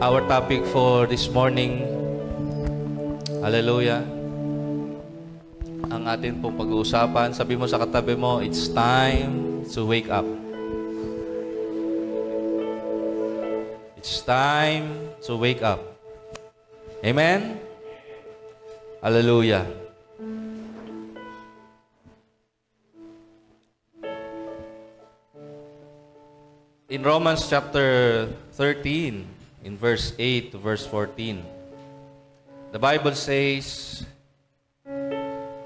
Our topic for this morning, hallelujah, ang atin pong pag-uusapan, sabi mo sa katabi mo, it's time to wake up. It's time to wake up. Amen? Hallelujah. In Romans chapter 13, in verse 8 to verse 14, the Bible says,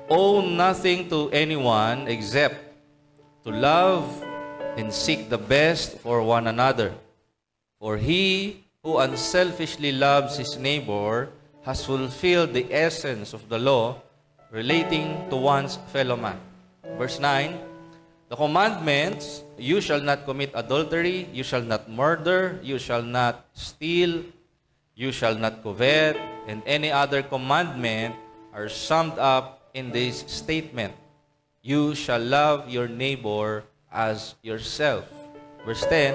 "Owe nothing to anyone except to love and seek the best for one another. For he who unselfishly loves his neighbor has fulfilled the essence of the law relating to one's fellow man." Verse 9, the commandments, you shall not commit adultery, you shall not murder, you shall not steal, you shall not covet, and any other commandment are summed up in this statement: you shall love your neighbor as yourself. Verse 10,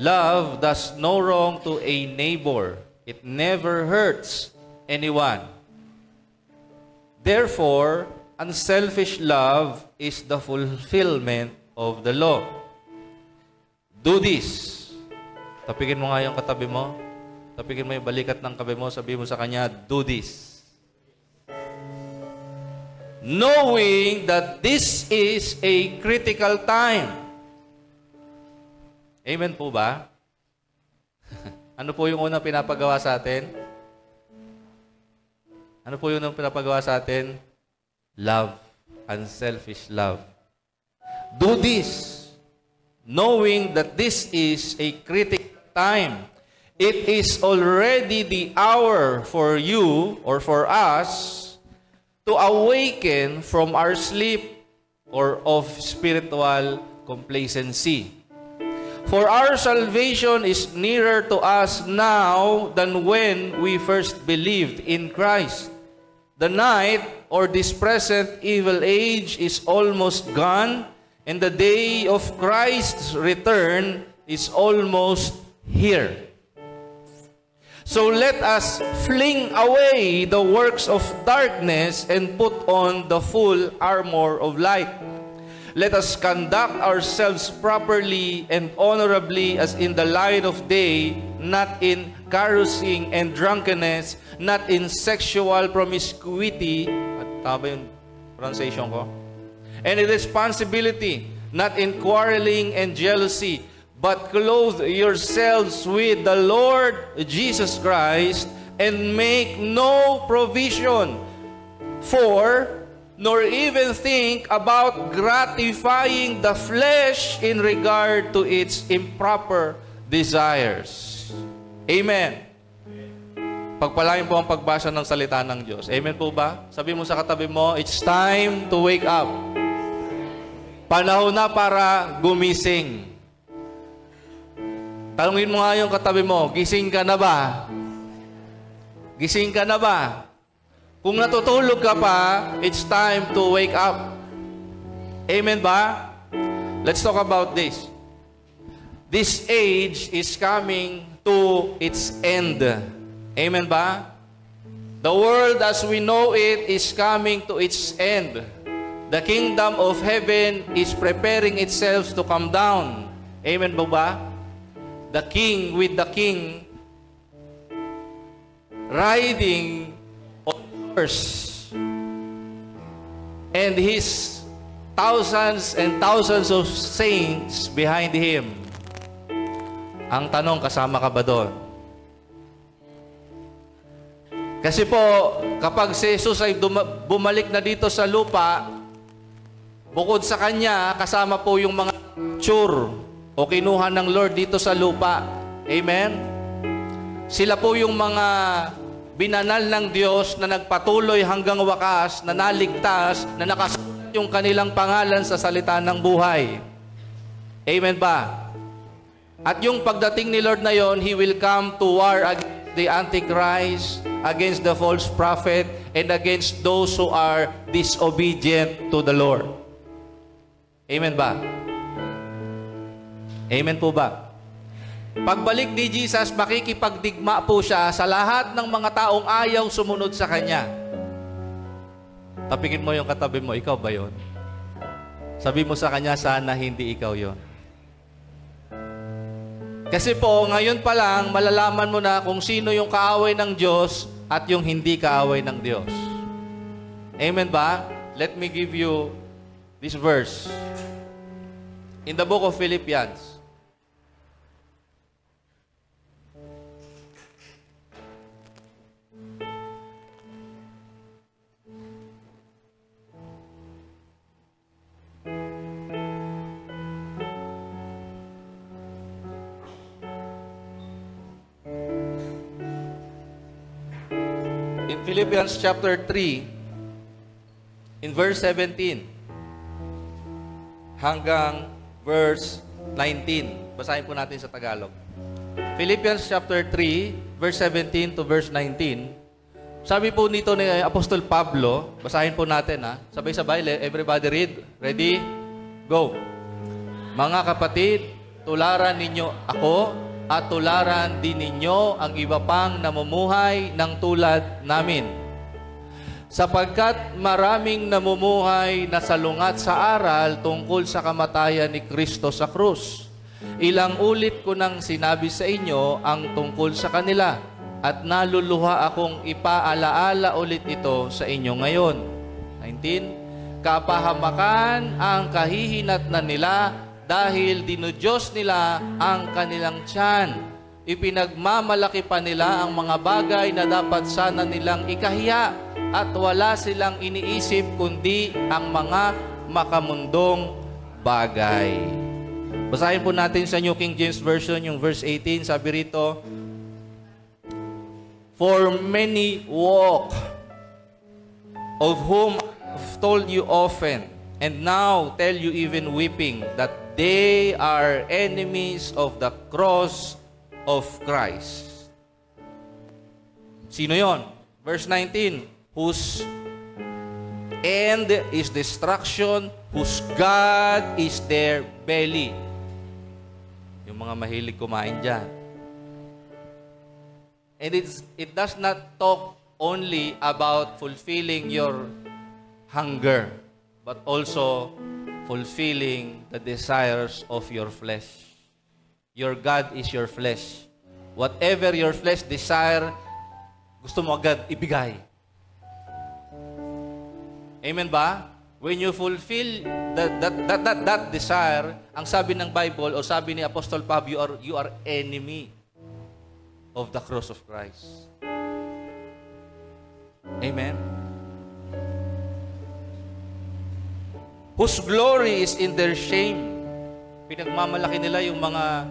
love does no wrong to a neighbor. It never hurts anyone. Therefore, unselfish love is the fulfillment of the law. Do this. Tapikin mo nga yung katabi mo. Tapikin mo yung balikat ng kabi mo. Sabihin mo sa kanya, do this. Knowing that this is a critical time. Amen po ba? Ano po yung unang pinapagawa sa atin? Ano po yung unang pinapagawa sa atin? Love. Unselfish love. Do this, knowing that this is a critical time. It is already the hour for you or for us to awaken from our sleep or of spiritual complacency. For our salvation is nearer to us now than when we first believed in Christ. The night or this present evil age is almost gone, and the day of Christ's return is almost here. So let us fling away the works of darkness and put on the full armor of light. Let us conduct ourselves properly and honorably as in the light of day, not in carousing and drunkenness, not in sexual promiscuity, tama yung pronunciation ko, and irresponsibility, not in quarreling and jealousy, but clothe yourselves with the Lord Jesus Christ, and make no provision for nor even think about gratifying the flesh in regard to its improper desires. Amen. Pagpalain po ang pagbasa ng salita ng Diyos. Amen po ba? Sabi mo sa katabi mo, it's time to wake up. Panahon na para gumising. Tanungin mo nga yung katabi mo, gising ka na ba? Gising ka na ba? Kung natutulog ka pa, it's time to wake up. Amen ba? Let's talk about this. This age is coming to its end. Amen ba? The world as we know it is coming to its end. The kingdom of heaven is preparing itself to come down. Amen ba? The king with the king riding and his thousands and thousands of saints behind him. Ang tanong, kasama ka ba doon? Kasi po, kapag si Jesus ay bumalik na dito sa lupa, bukod sa kanya, kasama po yung mga rapture o kinuha ng Lord dito sa lupa. Amen? Sila po yung mga binanal ng Diyos na nagpatuloy hanggang wakas, na naligtas, na nakasulat yung kanilang pangalan sa salita ng buhay. Amen ba? At yung pagdating ni Lord na yon, He will come to war against the Antichrist, against the false prophet, and against those who are disobedient to the Lord. Amen ba? Amen po ba? Pagbalik ni Jesus, makikipagdigma po siya sa lahat ng mga taong ayaw sumunod sa Kanya. Tapikin mo yung katabi mo, ikaw ba yon? Sabi mo sa Kanya, sana hindi ikaw yon. Kasi po, ngayon pa lang, malalaman mo na kung sino yung kaaway ng Diyos at yung hindi kaaway ng Diyos. Amen ba? Let me give you this verse. In the book of Philippians. In Philippians chapter 3, in verse 17 hanggang verse 19. Basahin po natin sa Tagalog. Philippians chapter 3, verse 17 to verse 19. Sabi po nito ni Apostol Pablo, basahin po natin ha. Sabay-sabay, everybody read. Ready? Go. Mga kapatid, tularan ninyo ako at tularan din ninyo ang iba pang namumuhay ng tulad namin. Sapagkat maraming namumuhay na salungat sa aral tungkol sa kamatayan ni Kristo sa krus. Ilang ulit ko nang sinabi sa inyo ang tungkol sa kanila at naluluha akong ipaalaala ulit ito sa inyo ngayon. 19. Kapahamakan ang kahihinatnan nila dahil dinudiyos nila ang kanilang tiyan. Ipinagmamalaki pa nila ang mga bagay na dapat sana nilang ikahiya at wala silang iniisip kundi ang mga makamundong bagay. Basahin po natin sa New King James Version yung verse 18. Sabi rito, For many walk, of whom I've told you often, and now tell you even weeping, that they are enemies of the cross of Christ. Sino yon? Verse 19, whose end is destruction, whose God is their belly. Yung mga mahilig kumain dyan. And it does not talk only about fulfilling your hunger, but also fulfilling the desires of your flesh. Your God is your flesh. Whatever your flesh desire, gusto mo agad ibigay. Amen ba? When you fulfill that desire, ang sabi ng Bible o sabi ni Apostol Pablo, you are enemy of the cross of Christ. Amen? Whose glory is in their shame. Pinagmamalaki nila yung mga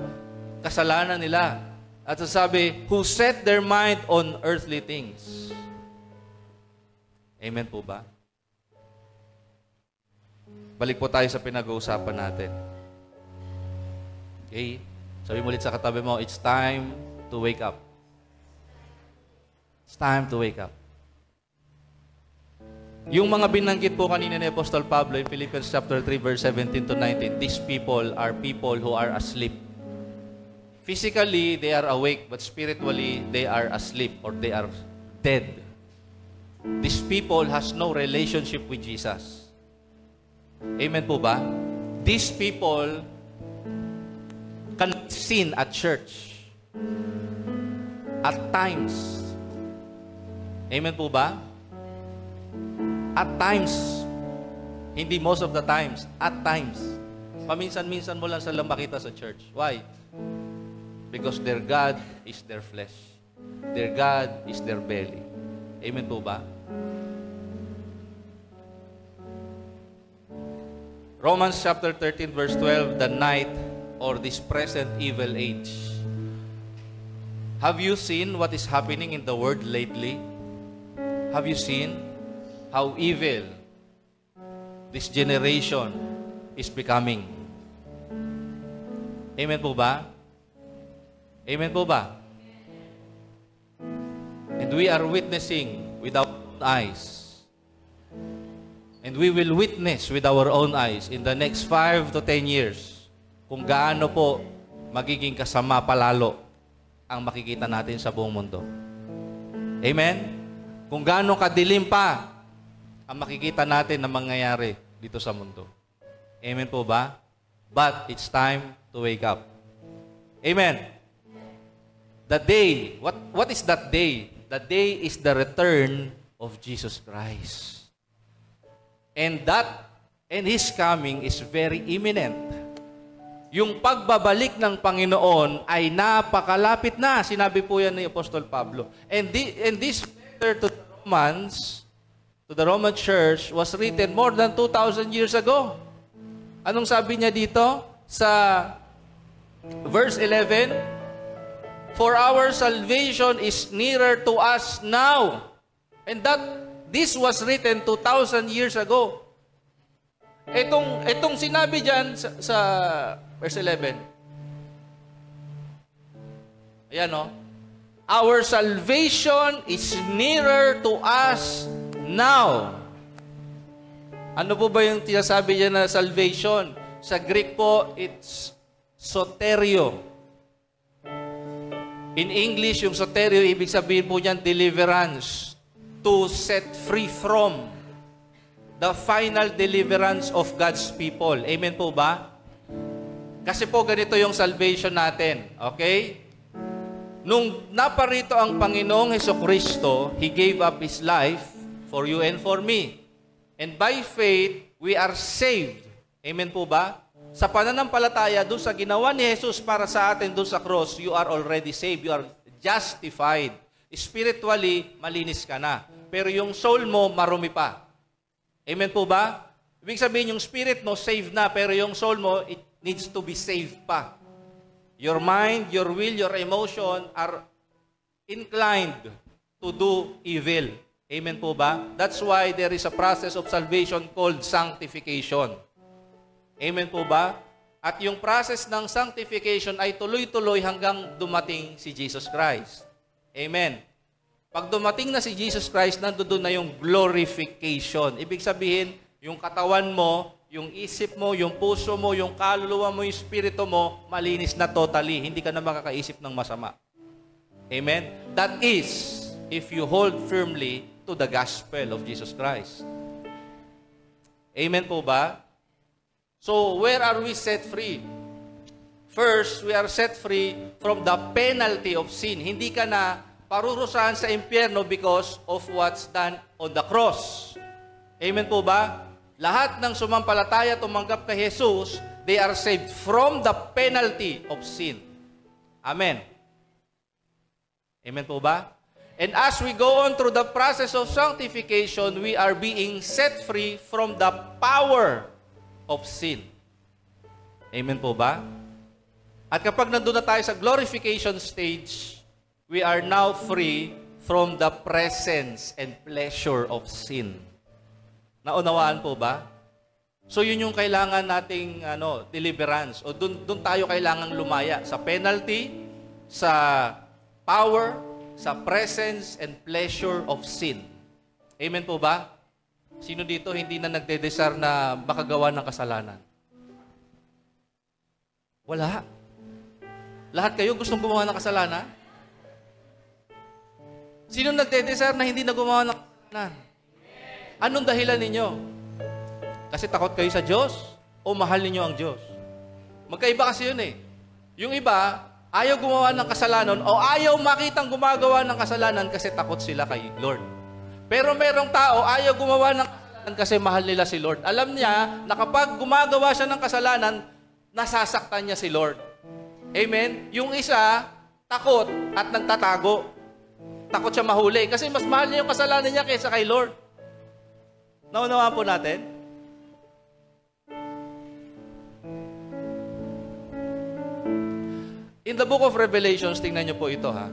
kasalanan nila. At sasabi, who set their mind on earthly things. Amen po ba? Balik po tayo sa pinag-uusapan natin. Okay? Sabi mo ulit sa katabi mo, it's time to wake up. It's time to wake up. Yung mga binanggit po kanina ni Apostol Pablo in Philippians chapter 3 verse 17 to 19, these people are people who are asleep. Physically, they are awake, but spiritually, they are asleep or they are dead. These people has no relationship with Jesus. Amen po ba? These people can sin at church. At times. Amen po ba? At times. Hindi most of the times. At times. Paminsan-minsan mo lang sila makita sa church. Why? Because their God is their flesh. Their God is their belly. Amen po ba? Romans chapter 13 verse 12, the night or this present evil age. Have you seen what is happening in the world lately? Have you seen how evil this generation is becoming? Amen po ba? Amen po ba? And we are witnessing with our own eyes. And we will witness with our own eyes in the next 5 to 10 years kung gaano po magiging kasama palalo ang makikita natin sa buong mundo. Amen? Kung gaano kadilim pa ang makikita natin na mangyayari dito sa mundo. Amen po ba? But it's time to wake up. Amen. The day, what is that day? The day is the return of Jesus Christ. And His coming is very imminent. Yung pagbabalik ng Panginoon ay napakalapit na. Sinabi po yan ni Apostol Pablo. And this letter to the Roman Church was written more than 2,000 years ago. Anong sabi niya dito? Sa verse 11, "For our salvation is nearer to us now." And this was written 2,000 years ago. Itong sinabi diyan sa verse 11. Ayan, no? Our salvation is nearer to us now. Ano po ba yung tinasabi niya na salvation? Sa Greek po, it's soterio. In English, yung soterio, ibig sabihin po niyan deliverance. To set free from. The final deliverance of God's people. Amen po ba? Kasi po ganito yung salvation natin. Okay? Nung naparito ang Panginoong Hesukristo, He gave up His life for you and for me. And by faith, we are saved. Amen po ba? Sa pananampalataya, doon sa ginawa ni Jesus para sa atin doon sa cross, you are already saved. You are justified. Spiritually, malinis ka na. Pero yung soul mo, marumi pa. Amen po ba? Ibig sabihin, yung spirit mo, saved na. Pero yung soul mo, it needs to be saved pa. Your mind, your will, your emotion are inclined to do evil. Amen po ba? That's why there is a process of salvation called sanctification. Amen po ba? At yung process ng sanctification ay tuloy-tuloy hanggang dumating si Jesus Christ. Amen. Pag dumating na si Jesus Christ, nandoon na yung glorification. Ibig sabihin, yung katawan mo, yung isip mo, yung puso mo, yung kaluluwa mo, yung spirito mo, malinis na totally. Hindi ka na makakaisip ng masama. Amen? That is, if you hold firmly to the gospel of Jesus Christ. Amen po ba? So, where are we set free? First, we are set free from the penalty of sin. Hindi ka na parurusahan sa impyerno because of what's done on the cross. Amen po ba? Lahat ng sumampalataya tumanggap kay Jesus, they are saved from the penalty of sin. Amen. Amen po ba? And as we go on through the process of sanctification, we are being set free from the power of sin. Amen po ba? At kapag nandun na tayo sa glorification stage, we are now free from the presence and pleasure of sin. Naunawaan po ba? So yun yung kailangan nating deliverance. O dun tayo kailangan lumaya sa penalty, sa power, sa presence and pleasure of sin. Amen po ba? Sino dito hindi na nagde-desire na makagawa ng kasalanan? Wala. Lahat kayo gustong gumawa ng kasalanan? Sino nagde-desire na hindi na gumawa ng kasalanan? Anong dahilan ninyo? Kasi takot kayo sa Diyos o mahal ninyo ang Diyos? Magkaiba kasi yun eh. Yung iba, ayaw gumawa ng kasalanan o ayaw makitang gumagawa ng kasalanan kasi takot sila kay Lord. Pero merong tao, ayaw gumawa ng kasalanan kasi mahal nila si Lord. Alam niya na kapag gumagawa siya ng kasalanan, nasasaktan niya si Lord. Amen? Yung isa, takot at nagtatago. Takot siya mahuli kasi mas mahal niya yung kasalanan niya kaysa kay Lord. Naunawaan po natin? In the book of Revelations, tingnan niyo po ito ha.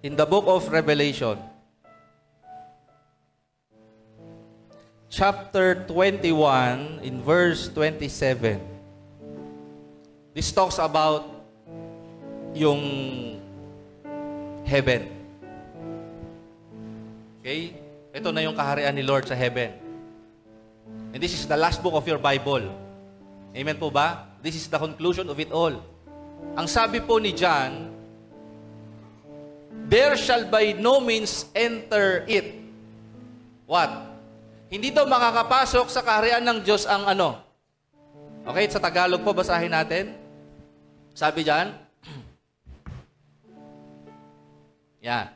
In the book of Revelation, chapter 21, in verse 27, this talks about yung heaven. Okay? Ito na yung kaharian ni Lord sa heaven. And this is the last book of your Bible. Amen po ba? This is the conclusion of it all. Ang sabi po ni John, there shall by no means enter it. What? Hindi daw makakapasok sa kaharian ng Diyos ang ano. Okay, sa Tagalog po, basahin natin. Sabi dyan, yan.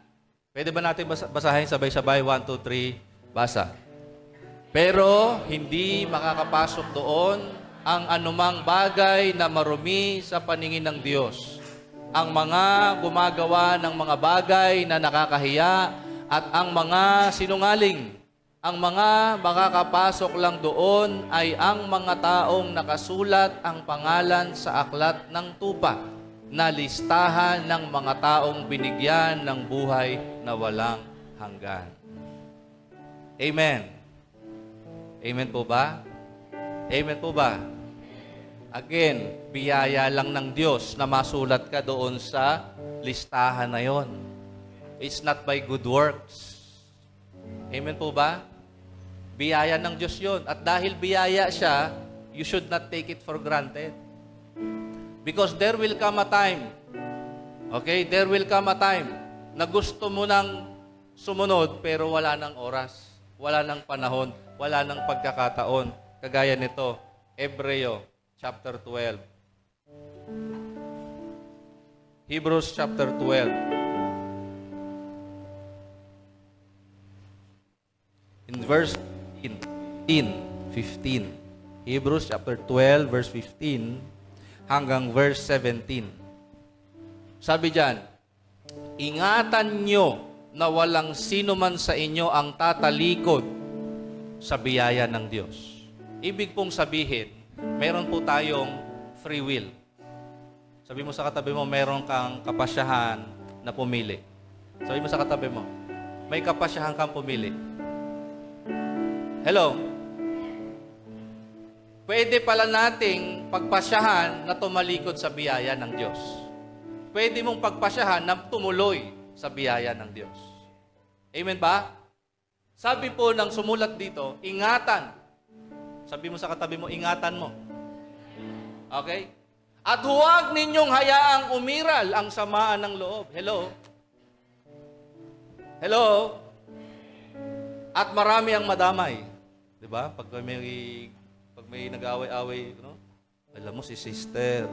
Pwede ba natin basahin sabay-sabay? 1, 2, 3, basa. Pero hindi makakapasok doon ang anumang bagay na marumi sa paningin ng Diyos. Ang mga gumagawa ng mga bagay na nakakahiya at ang mga sinungaling. Ang mga makakapasok lang doon ay ang mga taong nakasulat ang pangalan sa aklat ng tupa na listahan ng mga taong binigyan ng buhay na walang hanggan. Amen. Amen po ba? Amen po ba? Again, biyaya lang ng Diyos na masulat ka doon sa listahan na yon. It's not by good works. Amen po ba? Biyaya ng Diyos yon. At dahil biyaya siya, you should not take it for granted. Because there will come a time, okay, there will come a time na gusto mo nang sumunod pero wala nang oras, wala nang panahon, wala nang pagkakataon. Kagaya nito, Hebreo chapter 12. Hebrews chapter 12. In verse 15. Hebrews chapter 12, verse 15. Hanggang verse 17. Sabi diyan, ingatan nyo na walang sino man sa inyo ang tatalikod sa biyaya ng Diyos. Ibig pong sabihin, meron po tayong free will. Sabi mo sa katabi mo, meron kang kapasyahan na pumili. Sabi mo sa katabi mo, may kapasyahan kang pumili. Hello? Pwede pala nating pagpasyahan na tumalikod sa biyaya ng Diyos. Pwede mong pagpasyahan na tumuloy sa biyaya ng Diyos. Amen ba? Sabi po ng sumulat dito, ingatan. Sabi mo sa katabi mo, ingatan mo. Okay? At huwag ninyong hayaang umiral ang samaan ng loob. Hello? Hello? At marami ang madamay. Diba? Pag may nag-away-away, no? Alam mo, si sister.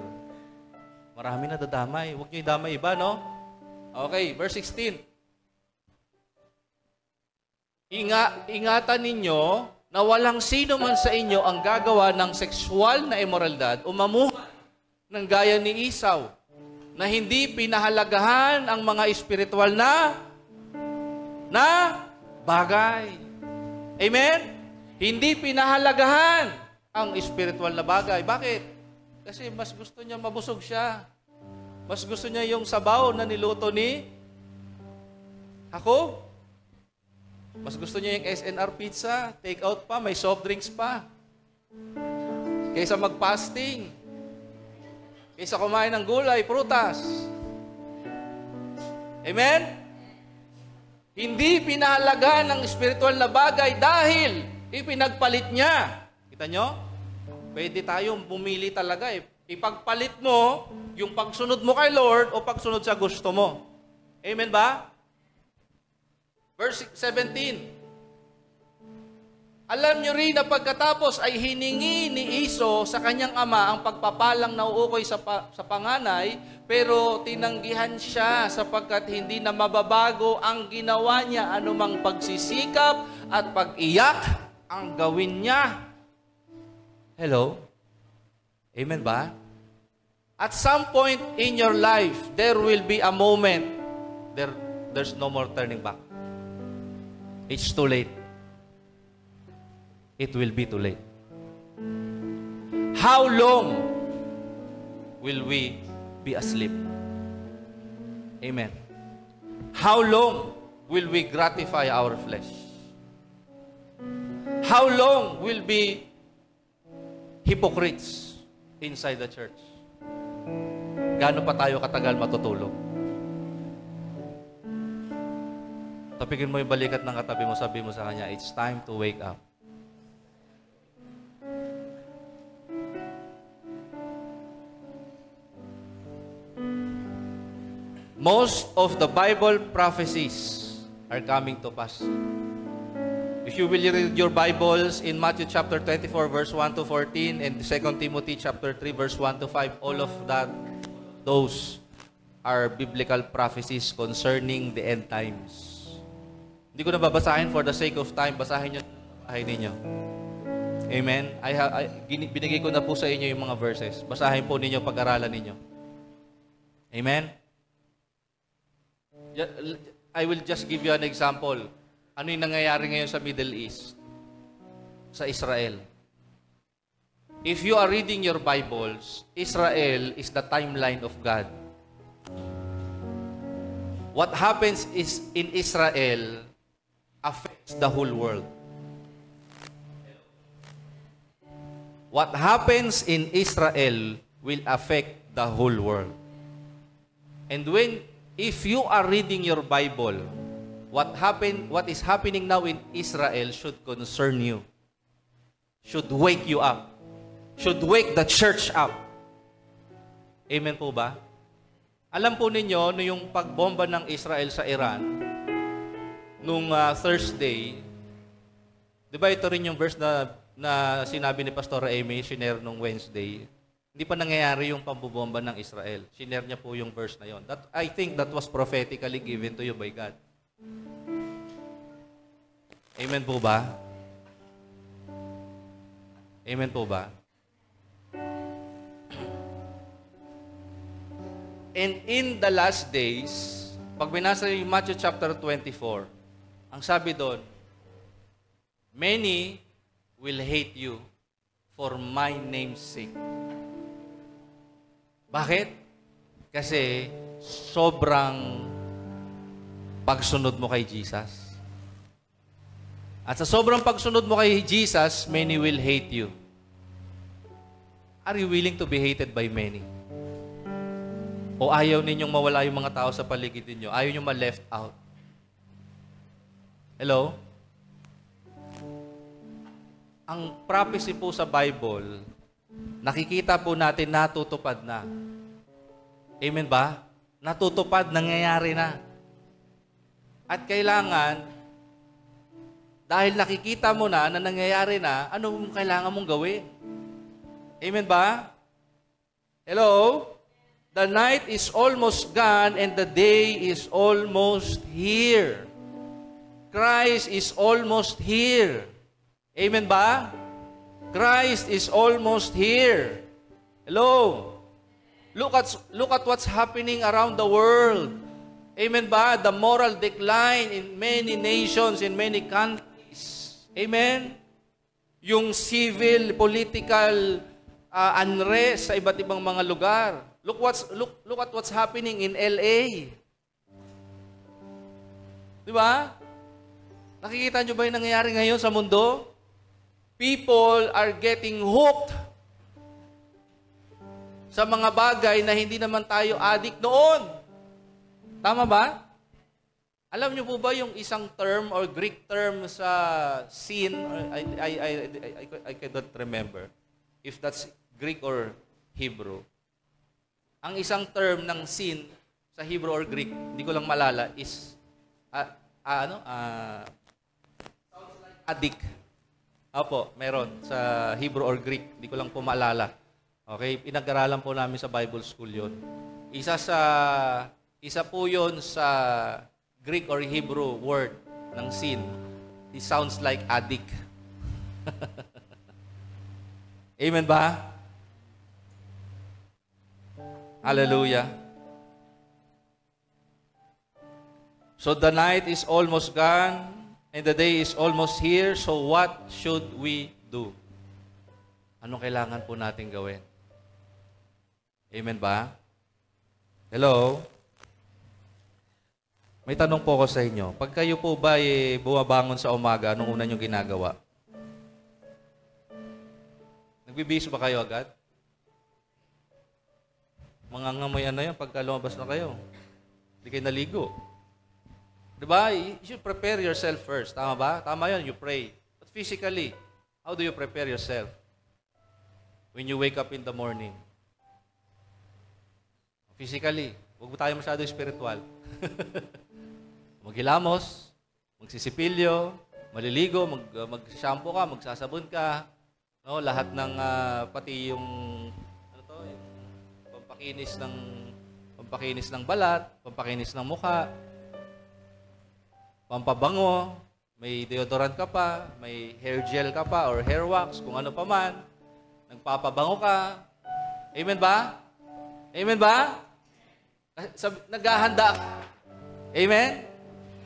Marami na dadamay. Huwag niyo idamay iba, no? Okay, verse 16. Ingatan ninyo na walang sino man sa inyo ang gagawa ng sexual na immoralidad o mamuhay ng gaya ni Esau, na hindi pinahalagahan ang mga espiritual na bagay. Amen? Hindi pinahalagahan ang spiritual na bagay. Bakit? Kasi mas gusto niya mabusog siya. Mas gusto niya yung sabaw na niluto ni Jacob. Mas gusto niya yung SNR pizza, take out pa, may soft drinks pa. Kaysa mag-fasting. Kaysa kumain ng gulay, prutas. Amen? Hindi pinahalagahan ng spiritual na bagay dahil ipinagpalit niya. Kita nyo? Pwede tayong bumili talaga eh. Ipagpalit mo yung pagsunod mo kay Lord o pagsunod sa gusto mo. Amen ba? Verse 17. Alam nyo rin na pagkatapos ay hiningi ni Esau sa kanyang ama ang pagpapalang nauukoy sa panganay, pero tinanggihan siya sapagkat hindi na mababago ang ginawa niya, anumang pagsisikap at pag-iyak ang gawin niya. Hello? Amen ba? At some point in your life, there will be a moment, there's no more turning back. It's too late. It will be too late. How long will we be asleep? Amen. How long will we gratify our flesh? How long will be hypocrites inside the church? Gaano pa tayo katagal matutulog? Tapigin mo yung balikat ng katabi mo, sabi mo sa kanya, it's time to wake up. Most of the Bible prophecies are coming to pass. If you will read your Bibles in Matthew chapter 24, verse 1 to 14, and 2 Timothy chapter 3, verse 1 to 5, all of that, those are biblical prophecies concerning the end times. Hindi ko na babasahin for the sake of time. Basahin nyo ninyo. Amen? Binigay ko na po sa inyo yung mga verses. Basahin po ninyo, pag-aralan ninyo. Amen? I will just give you an example. Ano yung nangyayari ngayon sa Middle East? Sa Israel. If you are reading your Bibles, Israel is the timeline of God. What happens is in Israel affects the whole world. What happens in Israel will affect the whole world. And if you are reading your Bible, what is happening now in Israel should concern you. Should wake you up. Should wake the church up. Amen po ba? Alam po ninyo, yung pagbomba ng Israel sa Iran, nung Thursday, di ba ito rin yung verse na sinabi ni Pastor Amy, shinare nung Wednesday, hindi pa nangyayari yung pambobomba ng Israel. Shinare niya po yung verse na yon. I think that was prophetically given to you by God. Amen po ba? Amen po ba? And in the last days, pag binasa yung Matthew chapter 24, ang sabi doon, many will hate you for my name's sake. Bakit? Kasi sobrang pagsunod mo kay Jesus. At sa sobrang pagsunod mo kay Jesus, many will hate you. Are you willing to be hated by many? O ayaw ninyong mawala yung mga tao sa paligid ninyo? Ayaw nyo ma-left out? Hello? Ang prophecy po sa Bible, nakikita po natin natutupad na. Amen ba? Natutupad, nangyayari na. At kailangan, dahil nakikita mo na nangyayari na, ano kailangan mong gawin? Amen ba? Hello? The night is almost gone and the day is almost here. Christ is almost here. Amen ba? Christ is almost here. Hello? Look at what's happening around the world. Amen ba? The moral decline in many nations, in many countries. Amen? Yung civil, political unrest sa iba't ibang mga lugar. Look at what's happening in LA. Di ba? Nakikita nyo ba yung nangyayari ngayon sa mundo? People are getting hooked sa mga bagay na hindi naman tayo addict noon. Tama ba? Alam nyo po ba yung isang term or Greek term sa sin? I cannot remember if that's Greek or Hebrew. Ang isang term ng sin sa Hebrew or Greek, hindi ko lang malala, is addict. Opo, meron sa Hebrew or Greek, hindi ko lang po maalala. Okay, pinag-aralan po namin sa Bible School yon. Isa po yon sa Greek or Hebrew word ng sin. It sounds like addict. Amen ba? Hallelujah. So the night is almost gone and the day is almost here. So what should we do? Anong kailangan po natin gawin? Amen ba? Hello? May tanong po ako sa inyo. Pag kayo po ba bumabangon sa umaga, anong una nyo ginagawa? Nagbibihis ba kayo agad? Mangangamoy ano yan pagka lumabas na kayo. Hindi kayo naligo. Diba? You should prepare yourself first. Tama ba? Tama yun, you pray. But physically, how do you prepare yourself? When you wake up in the morning. Physically, huwag mo tayo masyado spiritual. Maghilamos, magsisipilyo, maliligo, mag-shampoo ka, magsasabon ka, no, lahat ng pati yung yung pampakinis ng balat, pampakinis ng mukha, pampabango, may deodorant ka pa, may hair gel ka pa or hair wax, kung ano pa man, nagpapabango ka. Amen ba? Amen ba? Naghahanda ka. Amen?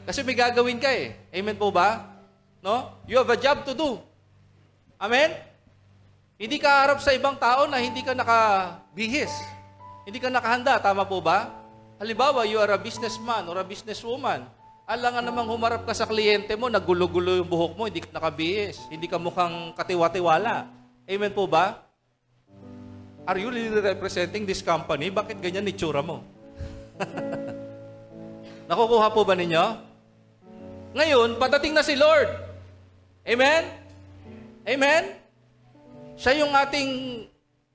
Kasi may gagawin ka eh. Amen po ba? No? You have a job to do. Amen? Hindi ka harap sa ibang tao na hindi ka nakabihis. Hindi ka nakahanda. Tama po ba? Halimbawa, you are a businessman or a businesswoman. Alangan namang humarap ka sa kliyente mo, nagulo-gulo yung buhok mo, hindi ka nakabihis. Hindi ka mukhang katiwa-tiwala. Amen po ba? Are you really representing this company? Bakit ganyan itsura mo? Nakukuha po ba ninyo? Ngayon, patating na si Lord. Amen? Amen? Siya yung ating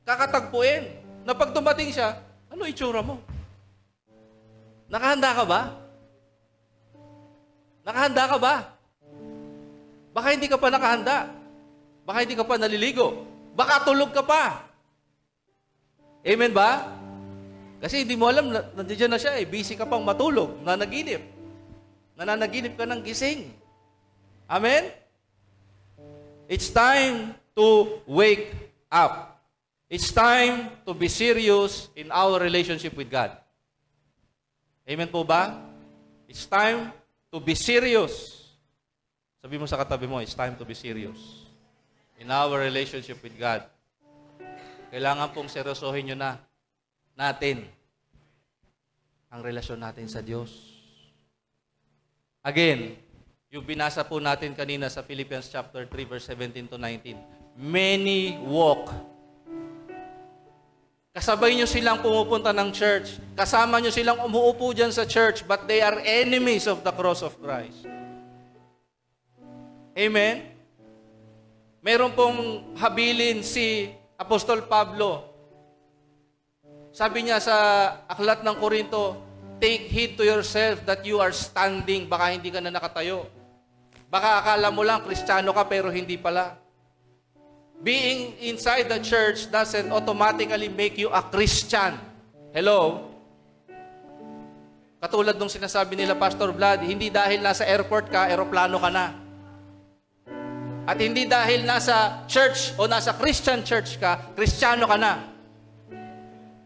kakatagpuin. Na pag dumating siya, ano itsura mo? Nakahanda ka ba? Nakahanda ka ba? Baka hindi ka pa nakahanda. Baka hindi ka pa naliligo. Baka tulog ka pa. Amen ba? Kasi hindi mo alam, nandiyan na siya eh. Busy ka pang matulog, nanaginip. Nananaginip ka ng gising. Amen? It's time to wake up. It's time to be serious in our relationship with God. Amen po ba? It's time to be serious. Sabi mo sa katabi mo, it's time to be serious in our relationship with God. Kailangan pong seryosohin nyo na natin ang relasyon natin sa Diyos. Again, yung binasa po natin kanina sa Philippians chapter 3, verse 17 to 19. Many walk. Kasabay nyo silang pumupunta ng church. Kasama nyo silang umuupo dyan sa church, but they are enemies of the cross of Christ. Amen? Meron pong habilin si Apostol Pablo. Sabi niya sa aklat ng Korinto, take heed to yourself that you are standing. Baka hindi ka na nakatayo. Baka akala mo lang Kristiyano ka pero hindi pala. Being inside the church doesn't automatically make you a Christian. Hello? Katulad nung sinasabi nila Pastor Vlad, hindi dahil nasa airport ka, eroplano ka na. At hindi dahil nasa church o nasa Christian church ka, Kristiyano ka na.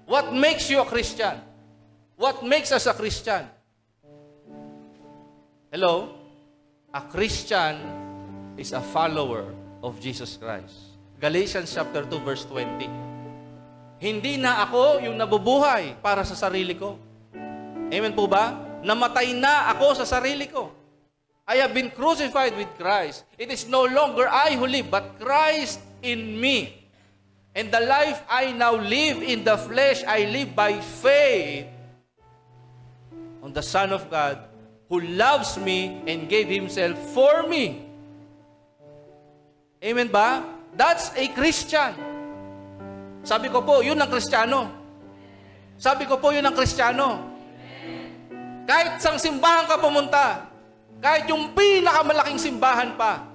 What makes you a Christian? What makes us a Christian? Hello? A Christian is a follower of Jesus Christ. Galatians chapter 2 verse 20. Hindi na ako yung nabubuhay para sa sarili ko. Amen po ba? Namatay na ako sa sarili ko. I have been crucified with Christ. It is no longer I who live, but Christ in me. And the life I now live in the flesh, I live by faith on the Son of God who loves me and gave Himself for me. Amen ba? That's a Christian. Sabi ko po, yun ang Kristiyano. Sabi ko po, yun ang Kristiyano. Kahit sang simbahan ka pumunta, kahit yung pinakamalaking simbahan pa,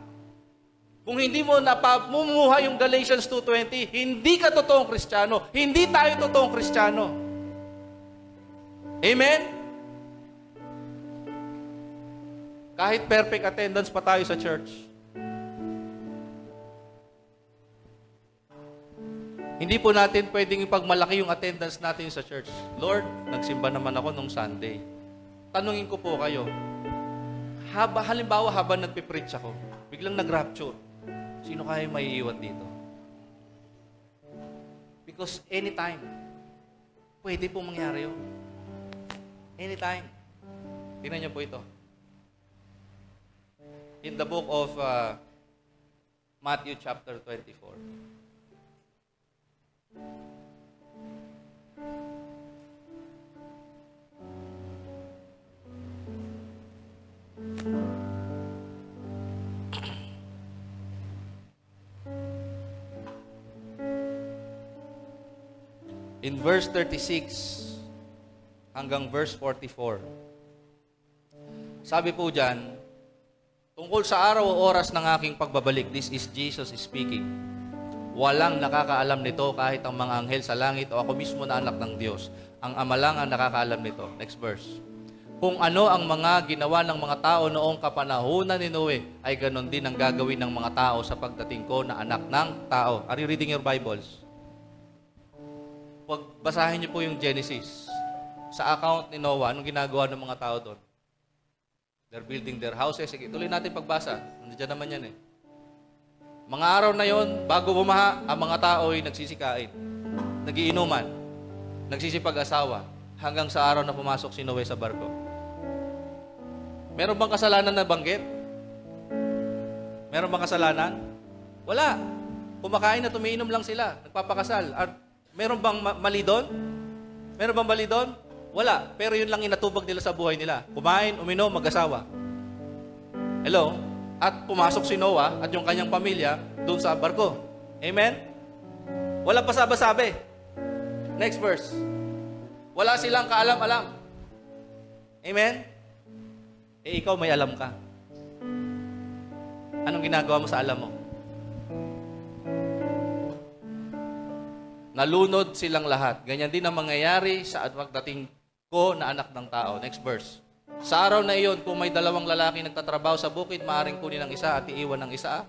kung hindi mo napamumuhay yung Galatians 2:20, hindi ka totoong Kristiyano. Hindi tayo totoong Kristiyano. Amen? Kahit perfect attendance pa tayo sa church, hindi po natin pwedeng ipagmalaki yung attendance natin sa church. Lord, nagsimba naman ako nung Sunday. Tanungin ko po kayo, halimbawa habang nagpipreach ako, biglang nag-rapture, sino kaya maiiwan dito? Because anytime, pwede po mangyari yun. Anytime. Tingnan niyo po ito. In the book of Matthew chapter 24. In verse 36 hanggang verse 44. Sabi po dyan, tungkol sa araw o oras ng aking pagbabalik, this is Jesus speaking. Walang nakakaalam nito kahit ang mga anghel sa langit o ako mismo na anak ng Diyos. Ang Ama lang ang nakakaalam nito. Next verse. Kung ano ang mga ginawa ng mga tao noong kapanahunan ni Noe, ay ganon din ang gagawin ng mga tao sa pagdating ko na anak ng tao. Are you reading your Bibles? Pag basahin niyo po yung Genesis. Sa account ni Noah, anong ginagawa ng mga tao doon? They're building their houses. Sige, tuloy natin pagbasa. Nandiyan naman yan eh. Mga araw na yon, bago bumaha, ang mga tao ay nagsisikain, nagiinuman, nagsisipag-asawa, hanggang sa araw na pumasok si Noe sa barko. Meron bang kasalanan na banggit? Meron bang kasalanan? Wala. Kumakain na tumiinom lang sila, nagpapakasal. At meron bang mali doon? Meron bang mali doon? Wala. Pero yun lang inatubag nila sa buhay nila. Kumain, uminom, mag-asawa. Hello? At pumasok si Noah at yung kanyang pamilya doon sa barko. Amen? Walang pasabi-sabi. Next verse. Wala silang kaalam-alam. Amen? Eh, ikaw may alam ka. Anong ginagawa mo sa alam mo? Nalunod silang lahat. Ganyan din ang mangyayari sa pagdating ko na anak ng tao. Next verse. Sa araw na iyon, kung may dalawang lalaki nagtatrabaho sa bukid, maaaring kunin ng isa at iiwan ng isa.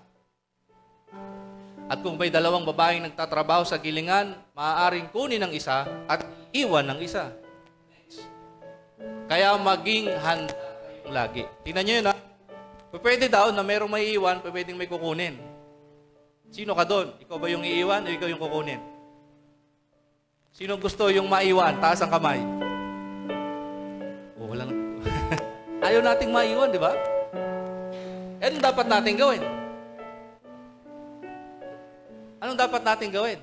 At kung may dalawang babaeng nagtatrabaho sa gilingan, maaaring kunin ng isa at iwan ng isa. Kaya maging handa kayong lagi. Tingnan nyo yun ha. Pwede daw na merong may iiwan, pwedeng may kukunin. Sino ka doon? Ikaw ba yung iiwan o ikaw yung kukunin? Sino gusto yung maiwan? Taas ang kamay. Oh, wala na. Ayaw nating maiwan, di ba? Anong dapat natin gawin? Anong dapat natin gawin?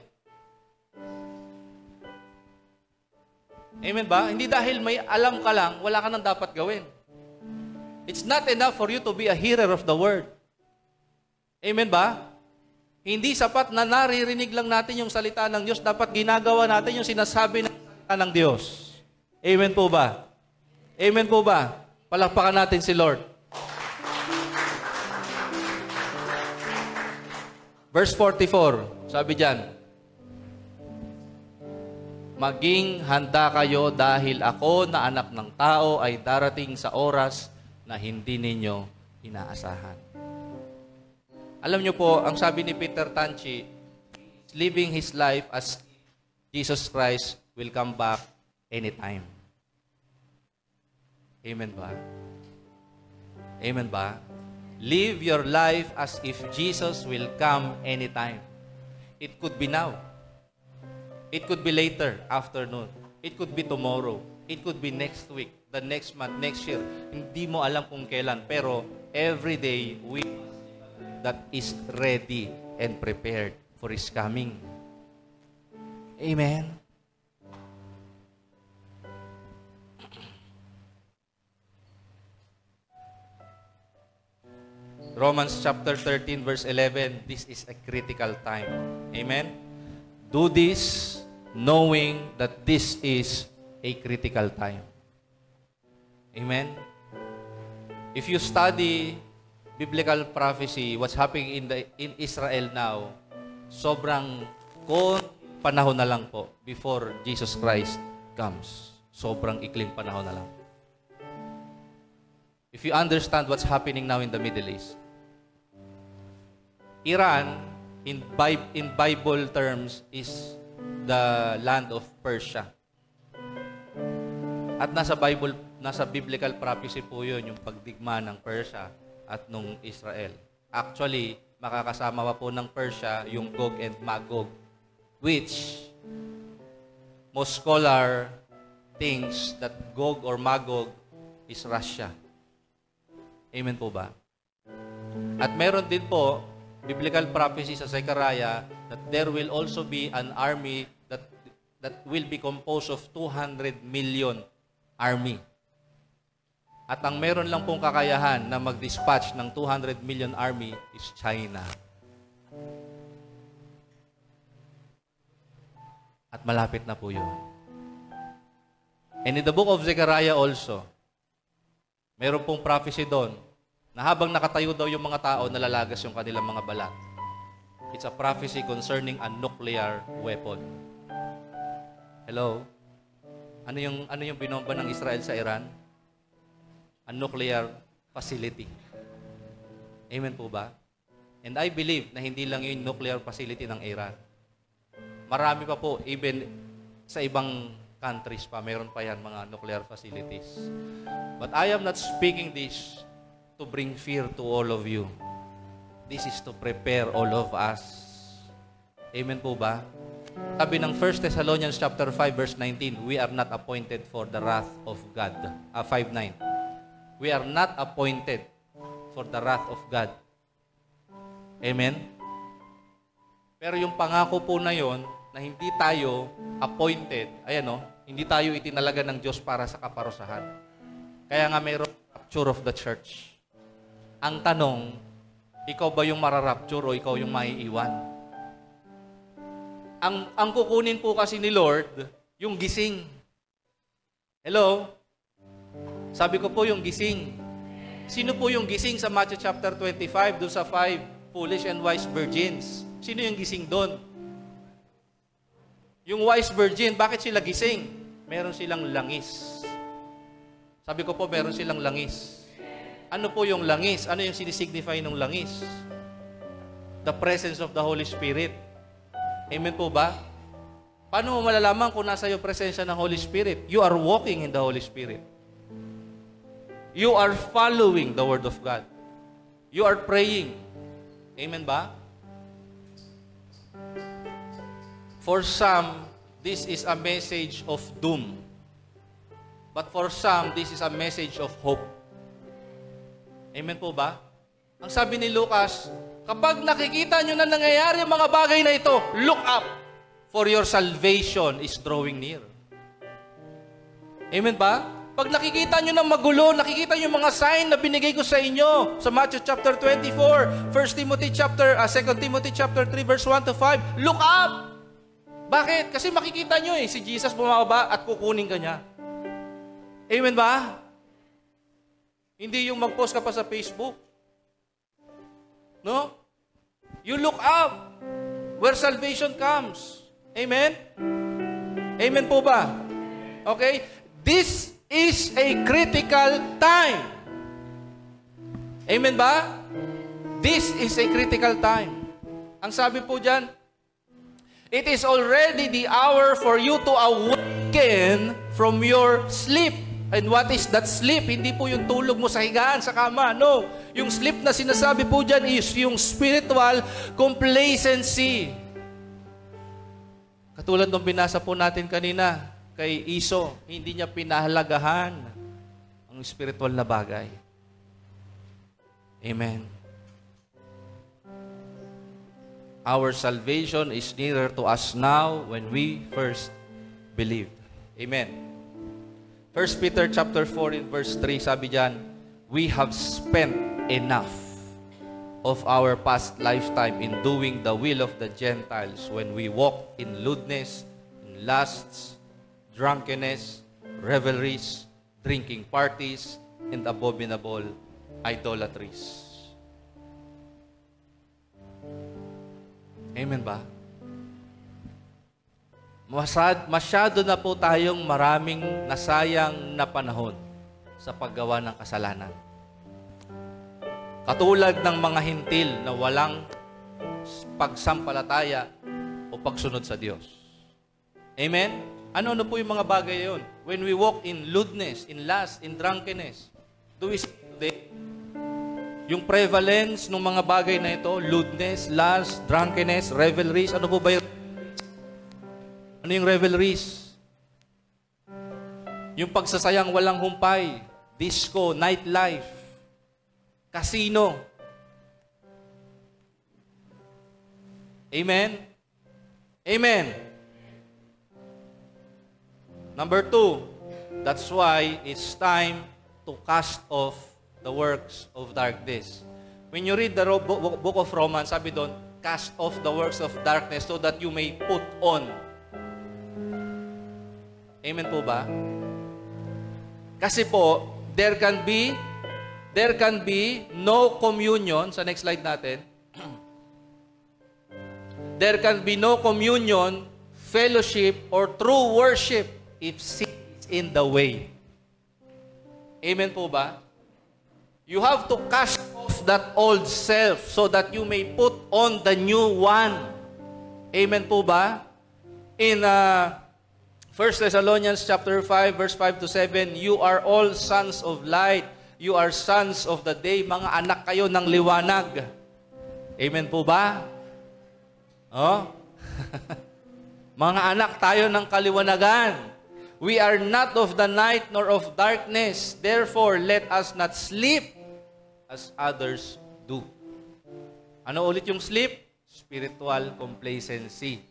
Amen ba? Hindi dahil may alam ka lang, wala ka nang dapat gawin. It's not enough for you to be a hearer of the word. Amen ba? Hindi sapat na naririnig lang natin yung salita ng Diyos. Dapat ginagawa natin yung sinasabi ng salita ng Diyos. Amen po ba? Amen po ba? Palakpakan natin si Lord. Verse 44, sabi diyan, maging handa kayo dahil ako na anak ng tao ay darating sa oras na hindi ninyo inaasahan. Alam niyo po, ang sabi ni Peter Tanchi, living his life as Jesus Christ will come back anytime. Amen ba? Amen ba? Live your life as if Jesus will come anytime. It could be now. It could be later, afternoon. It could be tomorrow. It could be next week, the next month, next year. Hindi mo alam kung kailan, pero every day we that is ready and prepared for His coming. Amen. Romans chapter 13 verse 11, this is a critical time. Amen? Do this knowing that this is a critical time. Amen? If you study biblical prophecy, what's happening in Israel now, sobrang panahon na lang po before Jesus Christ comes. Sobrang ikling panahon na lang. If you understand what's happening now in the Middle East, Iran, in Bible terms, is the land of Persia. At nasa biblical prophecy po yun, yung pagdigma ng Persia at nung Israel. Actually, makakasama pa po ng Persia yung Gog and Magog, which most scholar thinks that Gog or Magog is Russia. Amen po ba? At meron din po, biblical prophecy sa Zechariah that there will also be an army that will be composed of 200 million army. At ang meron lang pong kakayahan na mag-dispatch ng 200 million army is China. At malapit na po yun. And in the book of Zechariah also, meron pong prophecy doon na habang nakatayo daw yung mga tao, nalalagas yung kanilang mga balat. It's a prophecy concerning a nuclear weapon. Hello? Ano yung binomba ng Israel sa Iran? A nuclear facility. Amen po ba? And I believe na hindi lang yung nuclear facility ng Iran. Marami pa po, even sa ibang countries pa, meron pa yan mga nuclear facilities. But I am not speaking this to bring fear to all of you. This is to prepare all of us. Amen po ba? Sabi ng 1 Thessalonians chapter 5 verse 19, we are not appointed for the wrath of God. 5:9. We are not appointed for the wrath of God. Amen? Pero yung pangako po na yon, na hindi tayo appointed, ayan o, hindi tayo itinalaga ng Diyos para sa kaparusahan. Kaya nga mayroong rapture of the church. Ang tanong, ikaw ba yung mararapture o ikaw yung maiiwan? Ang kukunin po kasi ni Lord, yung gising. Hello? Sabi ko po yung gising. Sino po yung gising sa Matthew chapter 25, doon sa 5 foolish and wise virgins? Sino yung gising doon? Yung wise virgin, bakit sila gising? Meron silang langis. Sabi ko po, meron silang langis. Ano po yung langis? Ano yung sinisignify ng langis? The presence of the Holy Spirit. Amen po ba? Paano mo malalaman kung nasa iyo presensya ng Holy Spirit? You are walking in the Holy Spirit. You are following the Word of God. You are praying. Amen ba? For some, this is a message of doom. But for some, this is a message of hope. Amen po ba? Ang sabi ni Lucas, kapag nakikita nyo na nangyayari ang mga bagay na ito, look up, for your salvation is drawing near. Amen ba? Pag nakikita nyo ng magulo, nakikita nyo mga sign na binigay ko sa inyo sa Matthew chapter 24, 2 Timothy chapter 3, verse 1 to 5, look up! Bakit? Kasi makikita nyo si Jesus bumaba at kukunin ka niya. Amen ba? Hindi yung mag-post ka pa sa Facebook. No? You look up where salvation comes. Amen? Amen po ba? Okay? This is a critical time. Amen ba? This is a critical time. Ang sabi po dyan, it is already the hour for you to awaken from your sleep. And what is that sleep? Hindi po yung tulog mo sa higaan, sa kama. No. Yung sleep na sinasabi po dyan is yung spiritual complacency. Katulad ng binasa po natin kanina kay Iso, hindi niya pinahalagahan ang spiritual na bagay. Amen. Our salvation is nearer to us now when we first believed. Amen. 1 Peter chapter 4 in verse 3, sabi diyan, we have spent enough of our past lifetime in doing the will of the Gentiles when we walk in lewdness, in lusts, drunkenness, revelries, drinking parties, and abominable idolatries. Amen ba? Masyado na po tayong maraming nasayang na panahon sa paggawa ng kasalanan. Katulad ng mga hintil na walang pagsampalataya o pagsunod sa Diyos. Amen? Ano po yung mga bagay yun? When we walk in lewdness, in lust, in drunkenness, do we see today? Yung prevalence ng mga bagay na ito, lewdness, lust, drunkenness, revelries, ano po ba yun? Ano yung revelries? Yung pagsasayang walang humpay, disco, nightlife, casino. Amen? Amen. Number 2, that's why it's time to cast off the works of darkness. When you read the book of Romans, sabi doon, cast off the works of darkness so that you may put on. Amen po ba? Kasi po, there can be no communion. Sa next slide natin. There can be no communion, fellowship, or true worship if sin is in the way. Amen po ba? You have to cast off that old self so that you may put on the new one. Amen po ba? In 1 Thessalonians chapter 5, verse 5 to 7, you are all sons of light. You are sons of the day. Mga anak kayo ng liwanag. Amen po ba? Oh? Mga anak tayo ng kaliwanagan. We are not of the night nor of darkness. Therefore, let us not sleep as others do. Ano ulit yung sleep? Spiritual complacency.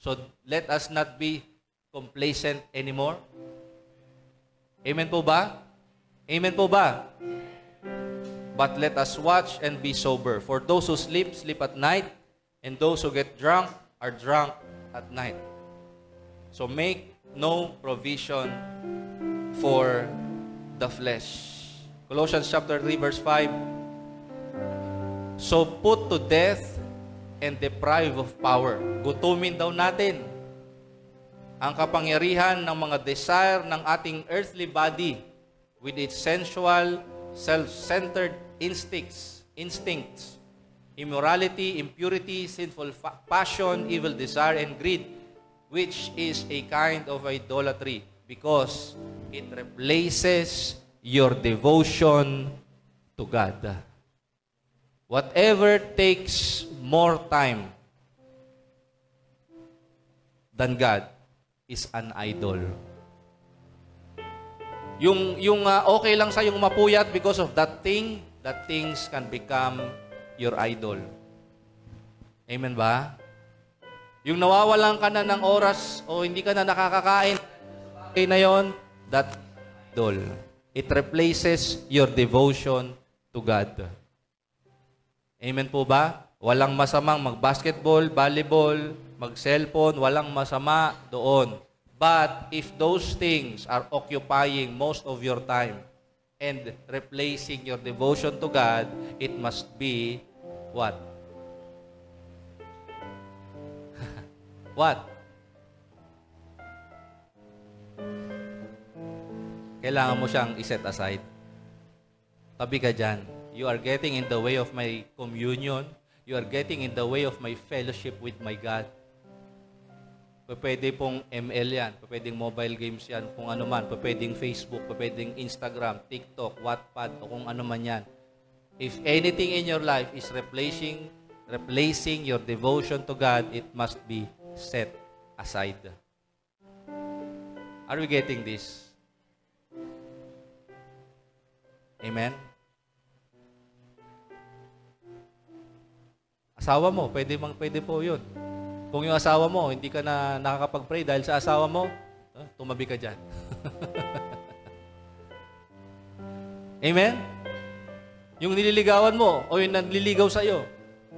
So, let us not be complacent anymore. Amen po ba? Amen po ba? But let us watch and be sober. For those who sleep, sleep at night. And those who get drunk are drunk at night. So make no provision for the flesh. Colossians chapter 3 verse 5. So put to death and deprive of power. Gutumin daw natin ang kapangyarihan ng mga desire ng ating earthly body with its sensual, self-centered instincts, immorality, impurity, sinful passion, evil desire, and greed, which is a kind of idolatry because it replaces your devotion to God. Whatever takes more time than God is an idol. Yung okay lang sa yung mapuyat because of that things can become your idol. Amen ba? Yung nawawalan ka na ng oras o hindi ka na nakakakain, okay na yon, that idol. It replaces your devotion to God. Amen po ba? Walang masamang mag-basketball, volleyball, mag-cellphone, walang masama doon. But if those things are occupying most of your time, and replacing your devotion to God, it must be what? What? Kailangan mo siyang iset aside. Tabi ka dyan. You are getting in the way of my communion. You are getting in the way of my fellowship with my God. Pwede pong ML yan, pwedeng mobile games yan, kung ano man, pwedeng Facebook, pwedeng Instagram, TikTok, Wattpad, o kung ano man yan. If anything in your life is replacing your devotion to God, it must be set aside. Are we getting this? Amen? Asawa mo, pwede po yun. Kung yung asawa mo, hindi ka na nakakapag-pray dahil sa asawa mo, tumabi ka dyan. Amen? Yung nililigawan mo, o yung nanliligaw sa'yo,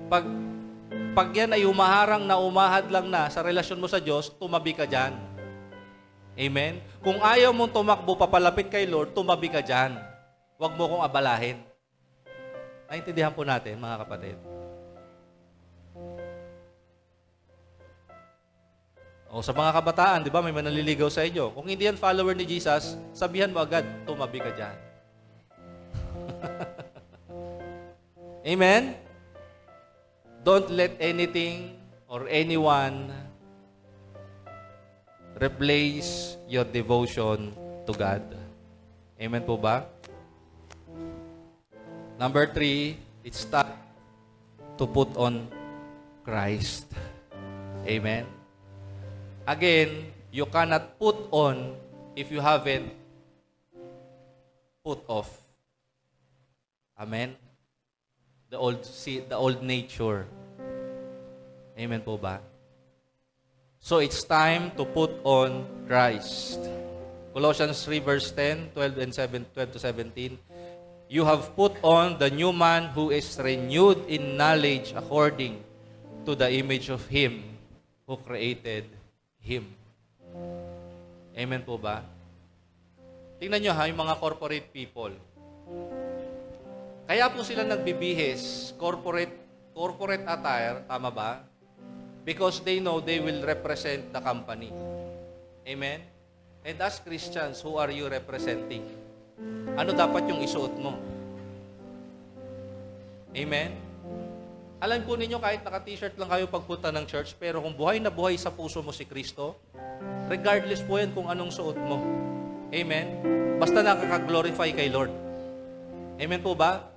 pag yan ay umaharang na umahad lang na sa relasyon mo sa Diyos, tumabi ka dyan. Amen? Kung ayaw mong tumakbo, papalapit kay Lord, tumabi ka dyan. Huwag mo kong abalahin. Naintindihan po natin, mga kapatid. O sa mga kabataan, di ba, may manaliligaw sa inyo. Kung hindi yan follower ni Jesus, sabihan mo agad, tumabi ka dyan. Amen? Don't let anything or anyone replace your devotion to God. Amen po ba? Number 3, it's time to put on Christ. Amen? Again, you cannot put on if you haven't put off. Amen? The old nature. Amen po ba? So it's time to put on Christ. Colossians 3 verse 10, 12 to 17. You have put on the new man who is renewed in knowledge according to the image of Him who created him. Amen po ba? Tingnan nyo ha, yung mga corporate people. Kaya po sila nagbibihis, corporate attire, tama ba? Because they know they will represent the company. Amen? And as Christians, who are you representing? Ano dapat yung isuot mo? Amen? Alam po ninyo, kahit naka-t-shirt lang kayo pagpunta ng church, pero kung buhay na buhay sa puso mo si Kristo, regardless po yan kung anong suot mo. Amen? Basta nakaka-glorify kay Lord. Amen po ba?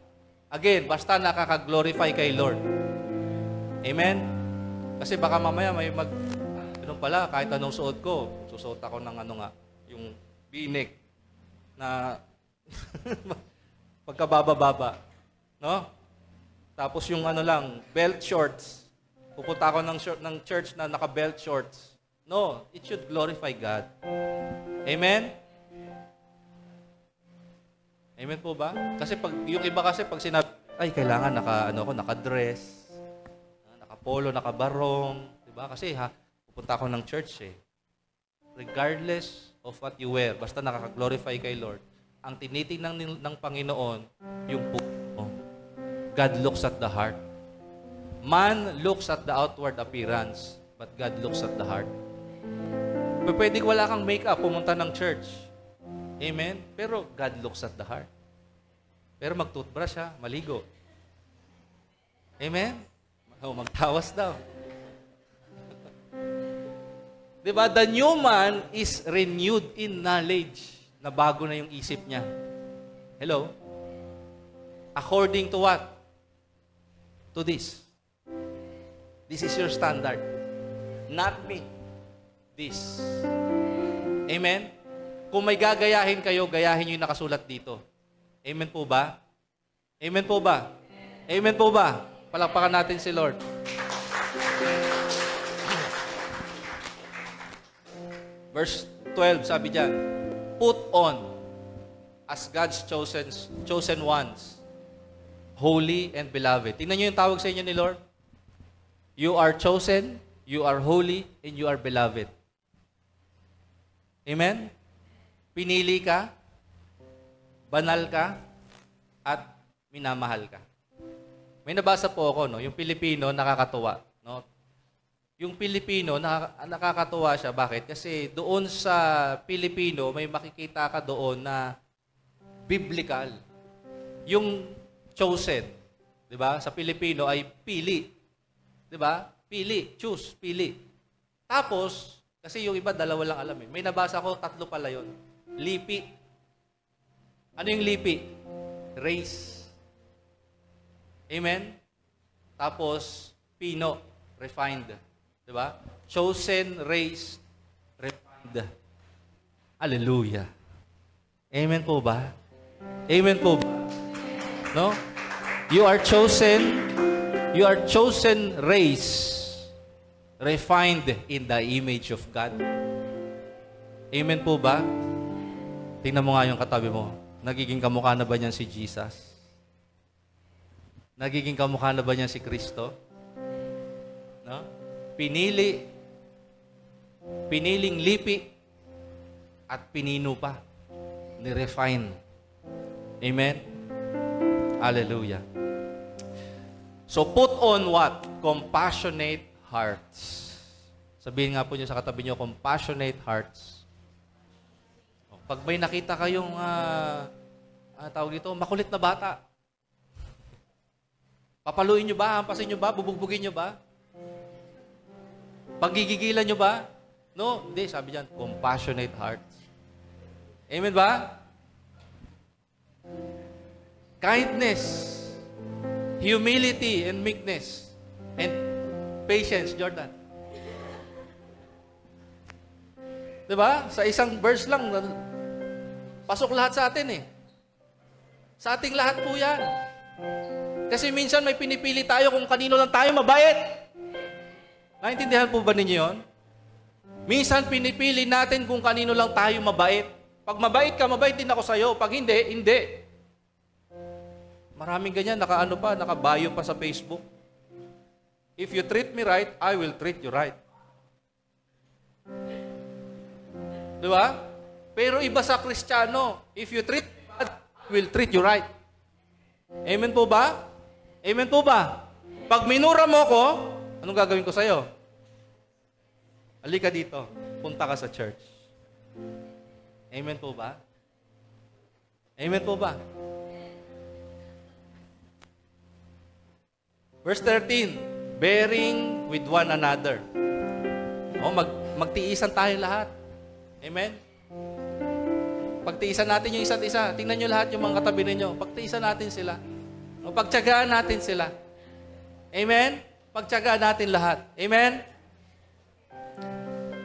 Again, basta nakaka-glorify kay Lord. Amen? Kasi baka mamaya may ganun pala, kahit anong suot ko, susuot ako ng yung binik na pagkababa-baba. No? Tapos yung belt shorts. Pupunta ako ng church na naka-belt shorts. No, it should glorify God. Amen? Amen po ba? Kasi yung iba kasi pag sinabi, ay kailangan naka-dress, naka-polo, naka-barong, 'di ba? Kasi pupunta ako ng church eh. Regardless of what you wear, basta nakaka-glorify kay Lord, ang tinitingnan ng Panginoon yung puso mo. God looks at the heart. Man looks at the outward appearance, but God looks at the heart. Pwede wala kang make-up, pumunta ng church. Amen? Pero God looks at the heart. Pero mag-toothbrush maligo. Amen? Magtawas daw. Diba? The new man is renewed in knowledge. Na bago na yung isip niya. Hello? According to what? To this. This is your standard. Not me. This. Amen? Kung may gagayahin kayo, gayahin nyo yung nakasulat dito. Amen po ba? Amen po ba? Amen po ba? Palakpakan natin si Lord. Verse 12, sabi dyan, put on as God's chosen ones, holy and beloved. Tingnan nyo yung tawag sa inyo ni Lord. You are chosen, you are holy, and you are beloved. Amen? Pinili ka, banal ka, at minamahal ka. May nabasa po ako, yung Pilipino, nakakatuwa. No? Yung Pilipino, nakakatuwa siya. Bakit? Kasi doon sa Pilipino, may makikita ka doon na biblical. Yung chosen, di ba? Sa Pilipino ay pili. Di ba? Pili, choose, pili. Tapos, kasi yung iba, dalawa lang alam eh. May nabasa ko, 3 pala yun. Lipi. Ano yung lipi? Race. Amen? Tapos, pino. Refined. Diba? Chosen, race, refined. Hallelujah. Amen po ba? Amen po ba? No? You are chosen race, refined in the image of God. Amen po ba? Tingnan mo nga yung katabi mo. Nagiging kamukha na ba niyan si Jesus? Nagiging kamukha na ba niyan si Kristo? No? Piniling lipi, at pinino pa. Ni-refine. Amen? Hallelujah. So put on what? Compassionate hearts. Sabihin nga po niyo sa katabi niyo, compassionate hearts. Pag may nakita kayong, tawag dito, makulit na bata, papaluin nyo ba? Hampasin nyo ba? Bubugbugin nyo ba? Paggigigilan nyo ba? No? Hindi, sabi dyan, compassionate hearts. Amen ba? Kindness, humility, and meekness, and patience, Jordan. Diba? Sa isang verse lang, pasok lahat sa atin eh. Sa ating lahat po yan. Kasi minsan may pinipili tayo kung kanino lang tayo mabait. Naintindihan po ba ninyo yun? Minsan pinipili natin kung kanino lang tayo mabait. Pag mabait ka, mabait din ako sa'yo. Pag hindi, hindi. Maraming ganyan, nakabayo pa sa Facebook. If you treat me right, I will treat you right. Di ba? Pero iba sa Kristiyano, if you treat me bad, I will treat you right. Amen po ba? Amen po ba? Pag minura mo ko, anong gagawin ko sa'yo? Halika dito. Punta ka sa church. Amen po ba? Amen po ba? Verse 13, bearing with one another. Magtiisan tayo lahat. Amen? Pagtiisan natin yung isa't isa. Tingnan nyo lahat yung mga katabi ninyo. Pagtiisan natin sila. Pagtiyagaan natin sila. Amen? Pagtiyagaan natin lahat. Amen?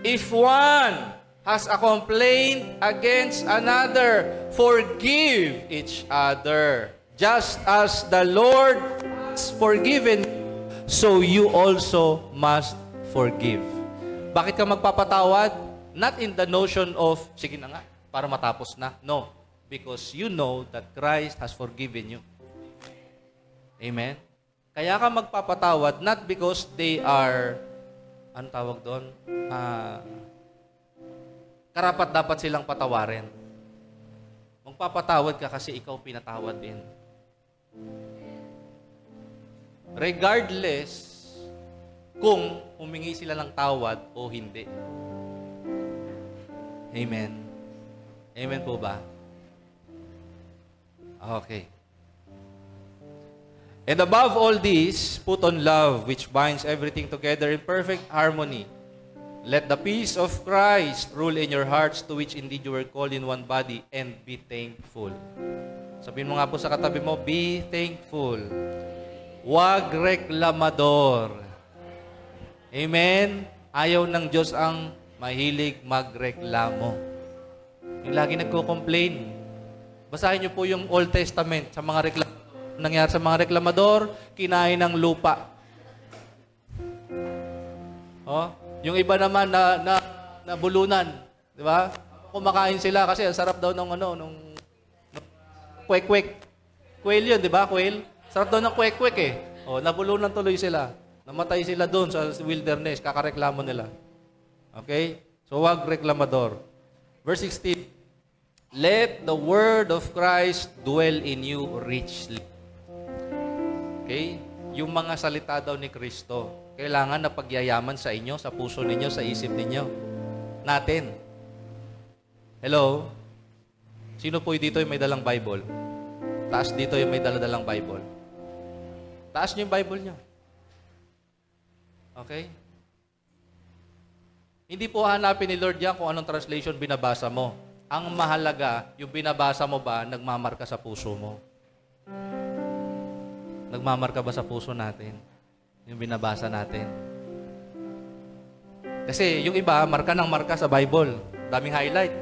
If one has a complaint against another, forgive each other. Just as the Lord has forgiven, so you also must forgive. Bakit ka magpapatawad? Not in the notion of, sige na nga, para matapos na. No. Because you know that Christ has forgiven you. Amen? Kaya ka magpapatawad not because they are, ano tawag doon? Karapat dapat silang patawarin. Magpapatawad ka kasi ikaw pinatawad din. Regardless kung humingi sila ng tawad o hindi. Amen. Amen po ba? Okay. And above all this, put on love, which binds everything together in perfect harmony. Let the peace of Christ rule in your hearts, to which indeed you were called in one body, and be thankful. Sabihin mo nga po sa katabi mo, be thankful. Huwag reklamador. Amen? Ayaw ng Diyos ang mahilig magreklamo. Yung lagi nagko-complain. Basahin niyo po yung Old Testament sa mga reklamador. Nangyari sa mga reklamador, kinain ng lupa. Oh, yung iba naman na bulunan, di ba? Kumakain sila kasi ang sarap daw nung kwek-kwek. Quail 'yun, di ba? Quail. Sarap daw ng kwek-kwek eh. Oh, nabulunan tuloy sila. Namatay sila doon sa wilderness, kakareklamo nila. Okay? So wag reklamador. Verse 16. Let the word of Christ dwell in you richly. Okay? Yung mga salita daw ni Kristo, kailangan na pagyayaman sa inyo, sa puso ninyo, sa isip ninyo. Natin. Hello? Sino po dito yung may dalang Bible? Taas dito yung may daladalang Bible. Taas niyo yung Bible niyo. Okay? Hindi po hanapin ni Lord yan kung anong translation binabasa mo. Ang mahalaga, yung binabasa mo ba, nagmamarka sa puso mo? Nagmamarka ba sa puso natin? Yung binabasa natin? Kasi yung iba, marka ng marka sa Bible. Daming highlight.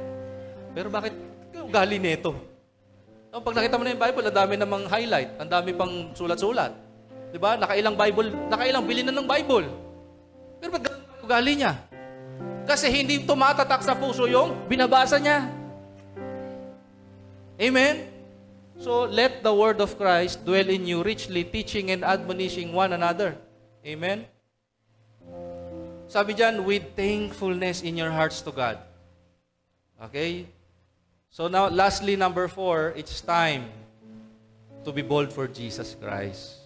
Pero bakit ugali nito? Pag nakita mo na yung Bible, ang dami namang highlight. Ang dami pang sulat-sulat. Diba? Nakailang bilhin na ng Bible. Pero ba't ugali niya? Kasi hindi tumatatak sa puso yung binabasa niya. Amen? So, let the word of Christ dwell in you richly, teaching and admonishing one another. Amen? Sabi dyan, with thankfulness in your hearts to God. Okay? So now, lastly, number 4, it's time to be bold for Jesus Christ.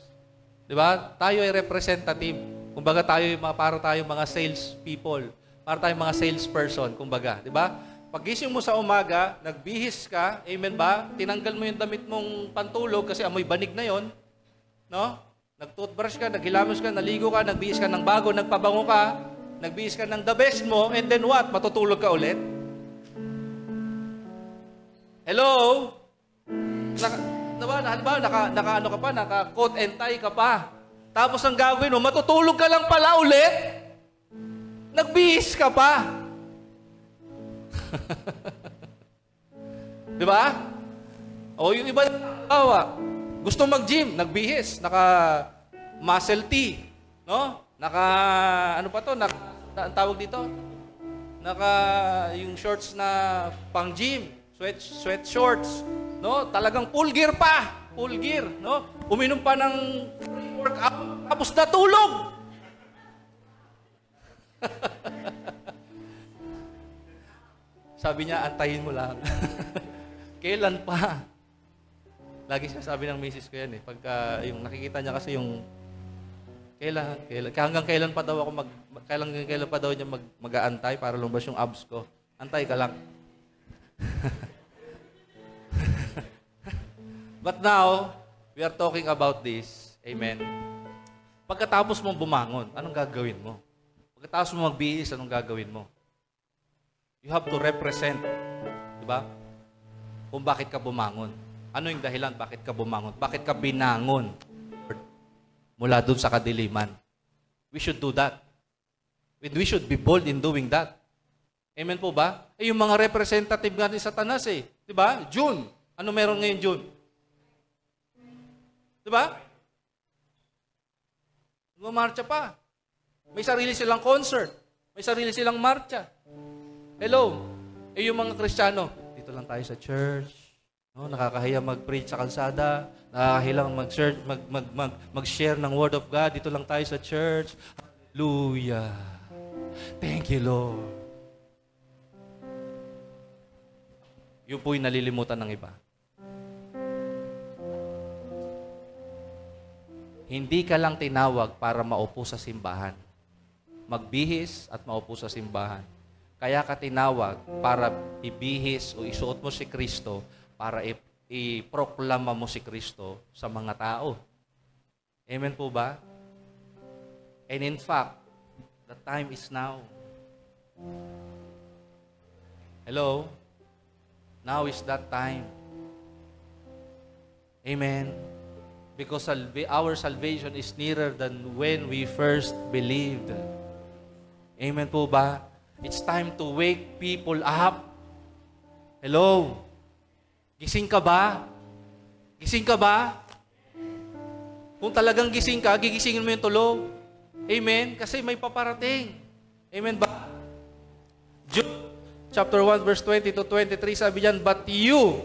Diba? Tayo ay representative. Kumbaga para tayo mga sales people. Para tayo mga salesperson, kumbaga. Diba? Pag-gising mo sa umaga, nagbihis ka, amen ba? Tinanggal mo yung damit mong pantulog kasi amoy banig na yon, no? Nag-toothbrush ka, naghilamos ka, naligo ka, nagbihis ka ng bago, nagpabango ka, nagbihis ka ng the best mo, and then what? Matutulog ka ulit? Hello? Naka-coat and tie ka pa. Tapos ang gagawin mo, matutulog ka lang pala ulit? Nagbihis ka pa. Di ba? O yung iba, gusto mag-gym, nagbihis, naka-muscle tee, no? Ano pa to? Ang tawag dito? Yung shorts na pang-gym, sweat shorts, no? Talagang full gear pa, no? Uminom pa ng workout, tapos natulog. Sabi niya, antayin mo lang. Kailan pa? Lagi siya sabi ng misis ko yan eh. Pagka yung nakikita niya kasi yung kailan. Hanggang kailan pa daw ako kailan pa daw niya mag-aantay para lumabas yung abs ko. Antay ka lang. But now, we are talking about this. Amen. Pagkatapos mo bumangon, anong gagawin mo? Pagkatapos mo magbihis, anong gagawin mo? You have to represent, di ba? Kung bakit ka bumangon. Ano yung dahilan? Bakit ka bumangon? Bakit ka binangon mula dun sa kadiliman? We should do that. We should be bold in doing that. Amen po ba? Yung mga representative nga ni Satanas eh. Di ba? June. Ano meron ngayon June? Di ba? Gumarcha pa. May sarili silang concert. May sarili silang marcha. Hello? Yung mga Kristiyano, dito lang tayo sa church. No, nakakahiya mag-preach sa kalsada, nakakahilang mag-share ng Word of God, dito lang tayo sa church. Hallelujah. Thank you, Lord. Yun po'y nalilimutan ng iba. Hindi ka lang tinawag para maupo sa simbahan. Magbihis at maupo sa simbahan. Kaya ka tinawag para ibihis o isuot mo si Kristo para iproklama mo si Kristo sa mga tao. Amen po ba? And in fact, the time is now. Hello? Now is that time. Amen. Because our salvation is nearer than when we first believed. Amen po ba? It's time to wake people up. Hello? Gising ka ba? Gising ka ba? Kung talagang gising ka, gigisingin mo yung tulog. Amen? Kasi may paparating. Amen ba? Jude chapter 1 verse 20 to 23 sabi diyan, but you,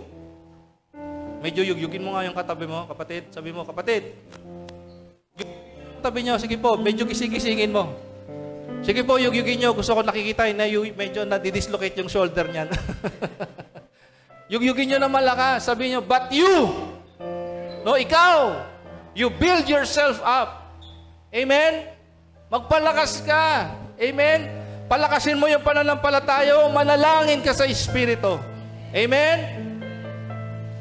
medyo yugyugin mo nga yung katabi mo, kapatid. Sabi mo, kapatid, katabi niyo, sige po, medyo gising-gisingin mo. Sige po, yugyugin nyo. Gusto ko nakikita na medyo nadidislocate yung shoulder niyan. Yugyugin nyo na malakas. Sabi nyo, but you, no, ikaw, you build yourself up. Amen? Magpalakas ka. Amen? Palakasin mo yung pananampalataya, manalangin ka sa Espiritu. Amen?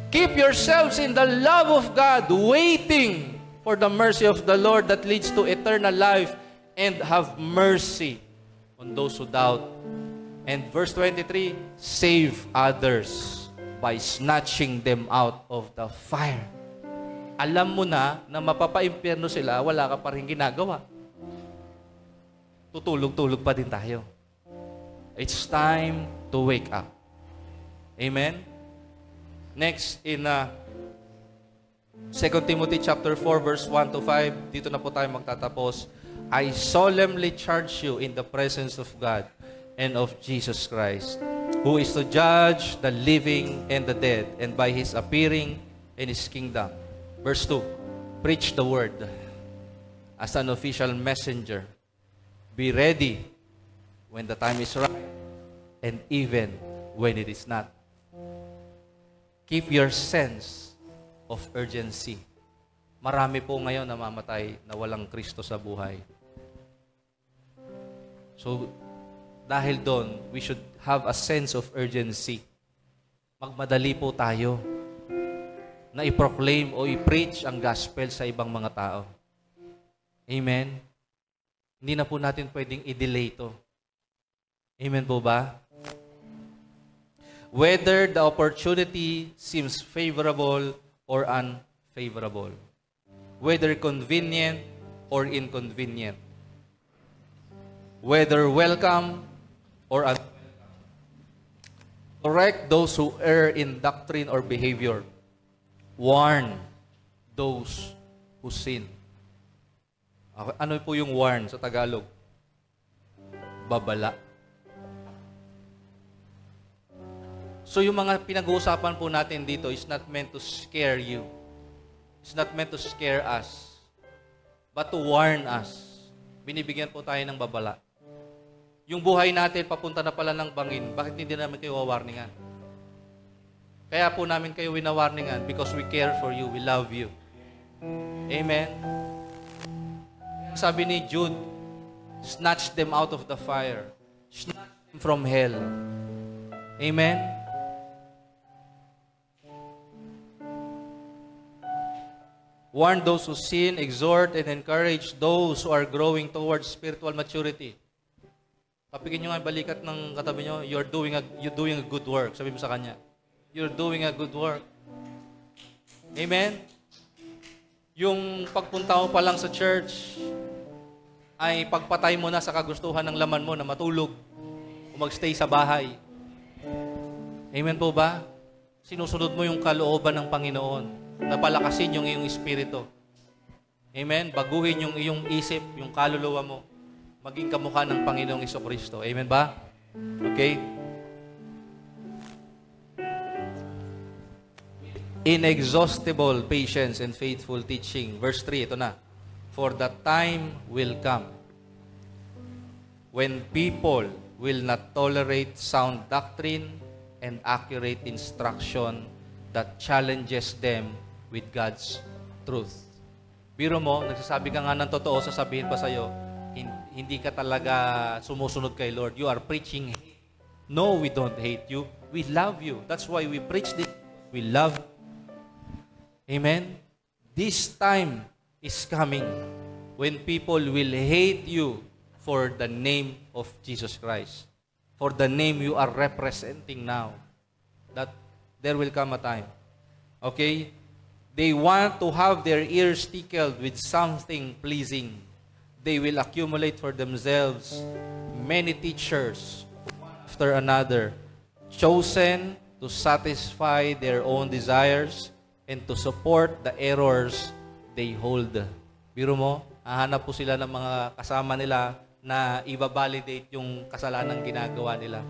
Keep yourselves in the love of God, waiting for the mercy of the Lord that leads to eternal life, and have mercy on those who doubt. And verse 23, save others by snatching them out of the fire. Alam mo na mapapaimpyerno sila, wala ka pa rin ginagawa. Tutulog-tulog pa din tayo. It's time to wake up. Amen? Next, in 2 Timothy chapter 4, verse 1 to 5, dito na po tayo magtatapos. I solemnly charge you in the presence of God and of Jesus Christ, who is to judge the living and the dead, and by His appearing in His kingdom. Verse 2, preach the word as an official messenger. Be ready when the time is right, and even when it is not. Keep your sense of urgency. Marami po ngayon namamatay na walang Kristo sa buhay. So, dahil doon, we should have a sense of urgency. Magmadali po tayo na i-proclaim o i-preach ang gospel sa ibang mga tao. Amen? Hindi na po natin pwedeng i-delay ito. Amen po ba? Whether the opportunity seems favorable or unfavorable. Whether convenient or inconvenient. Whether welcome or unwelcome. Correct those who err in doctrine or behavior. warn those who sin. Ano po yung warn sa Tagalog? Babala. So yung mga pinag-uusapan po natin dito is not meant to scare you. It's not meant to scare us, but to warn us. Binibigyan po tayo ng babala. Yung buhay natin, papunta na pala ng bangin, bakit hindi namin kayo wawarningan? Kaya po namin kayo winawarningan because we care for you, we love you. Amen? Sabi ni Jude, snatch them out of the fire. Snatch them from hell. Amen? Warn those who sin, exhort and encourage those who are growing towards spiritual maturity. Kapigin nyo nga balikat ng katabi nyo, you're doing a good work. Sabi mo sa kanya, you're doing a good work. Amen? Yung pagpunta mo pa lang sa church, ay pagpatay mo na sa kagustuhan ng laman mo na matulog o magstay sa bahay. Amen po ba? Sinusunod mo yung kalooban ng Panginoon na palakasin yung iyong espiritu. Amen? Baguhin yung iyong isip, yung kaluluwa mo. Maging kamukha ng Panginoong Jesucristo. Amen ba? Okay? Inexhaustible patience and faithful teaching. Verse 3, ito na. For the time will come when people will not tolerate sound doctrine and accurate instruction that challenges them with God's truth. Biro mo, nagsasabi ka nga ng totoo, sasabihin pa sa'yo, hindi ka talaga sumusunod kay Lord. You are preaching hate. No, we don't hate you. We love you. That's why we preach this. We love you. Amen? This time is coming when people will hate you for the name of Jesus Christ. For the name you are representing now. That there will come a time. Okay? They want to have their ears tickled with something pleasing. They will accumulate for themselves many teachers, one after another, chosen to satisfy their own desires and to support the errors they hold. Biro mo, hahanap po sila ng mga kasama nila na i-validate yung kasalanan ginagawa nila.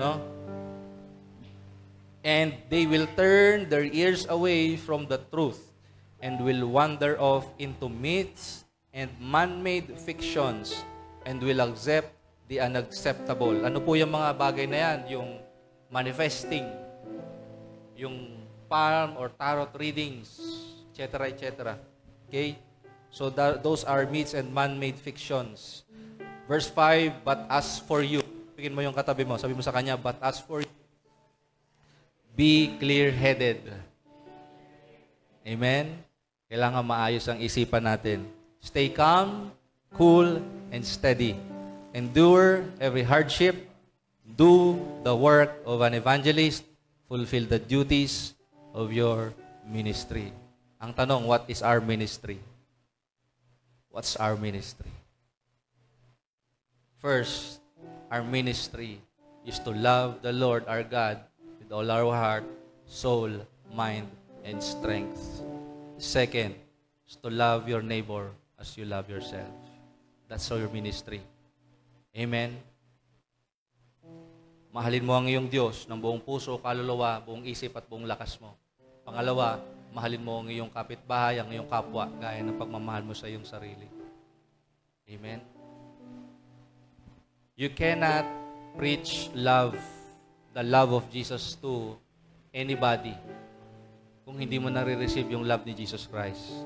No? And they will turn their ears away from the truth and will wander off into myths and man-made fictions and will accept the unacceptable. Ano po yung mga bagay na yan? Yung manifesting, yung palm or tarot readings, etc., etc. Okay? So those are myths and man-made fictions. Verse 5, but as for you, bigyan mo yung katabi mo, sabi mo sa kanya, but as for you, be clear-headed. Amen? Kailangan maayos ang isipan natin. Stay calm, cool, and steady. Endure every hardship. Do the work of an evangelist. Fulfill the duties of your ministry. Ang tanong, what is our ministry? What's our ministry? First, our ministry is to love the Lord our God with all our heart, soul, mind, and strength. Second, is to love your neighbor as you love yourself. That's our ministry. Amen? Mahalin mo ang iyong Diyos ng buong puso, kaluluwa, buong isip at buong lakas mo. Pangalawa, mahalin mo ang iyong kapitbahay, ang iyong kapwa, gaya ng pagmamahal mo sa iyong sarili. Amen? You cannot preach love, the love of Jesus to anybody kung hindi mo nare-receive yung love ni Jesus Christ.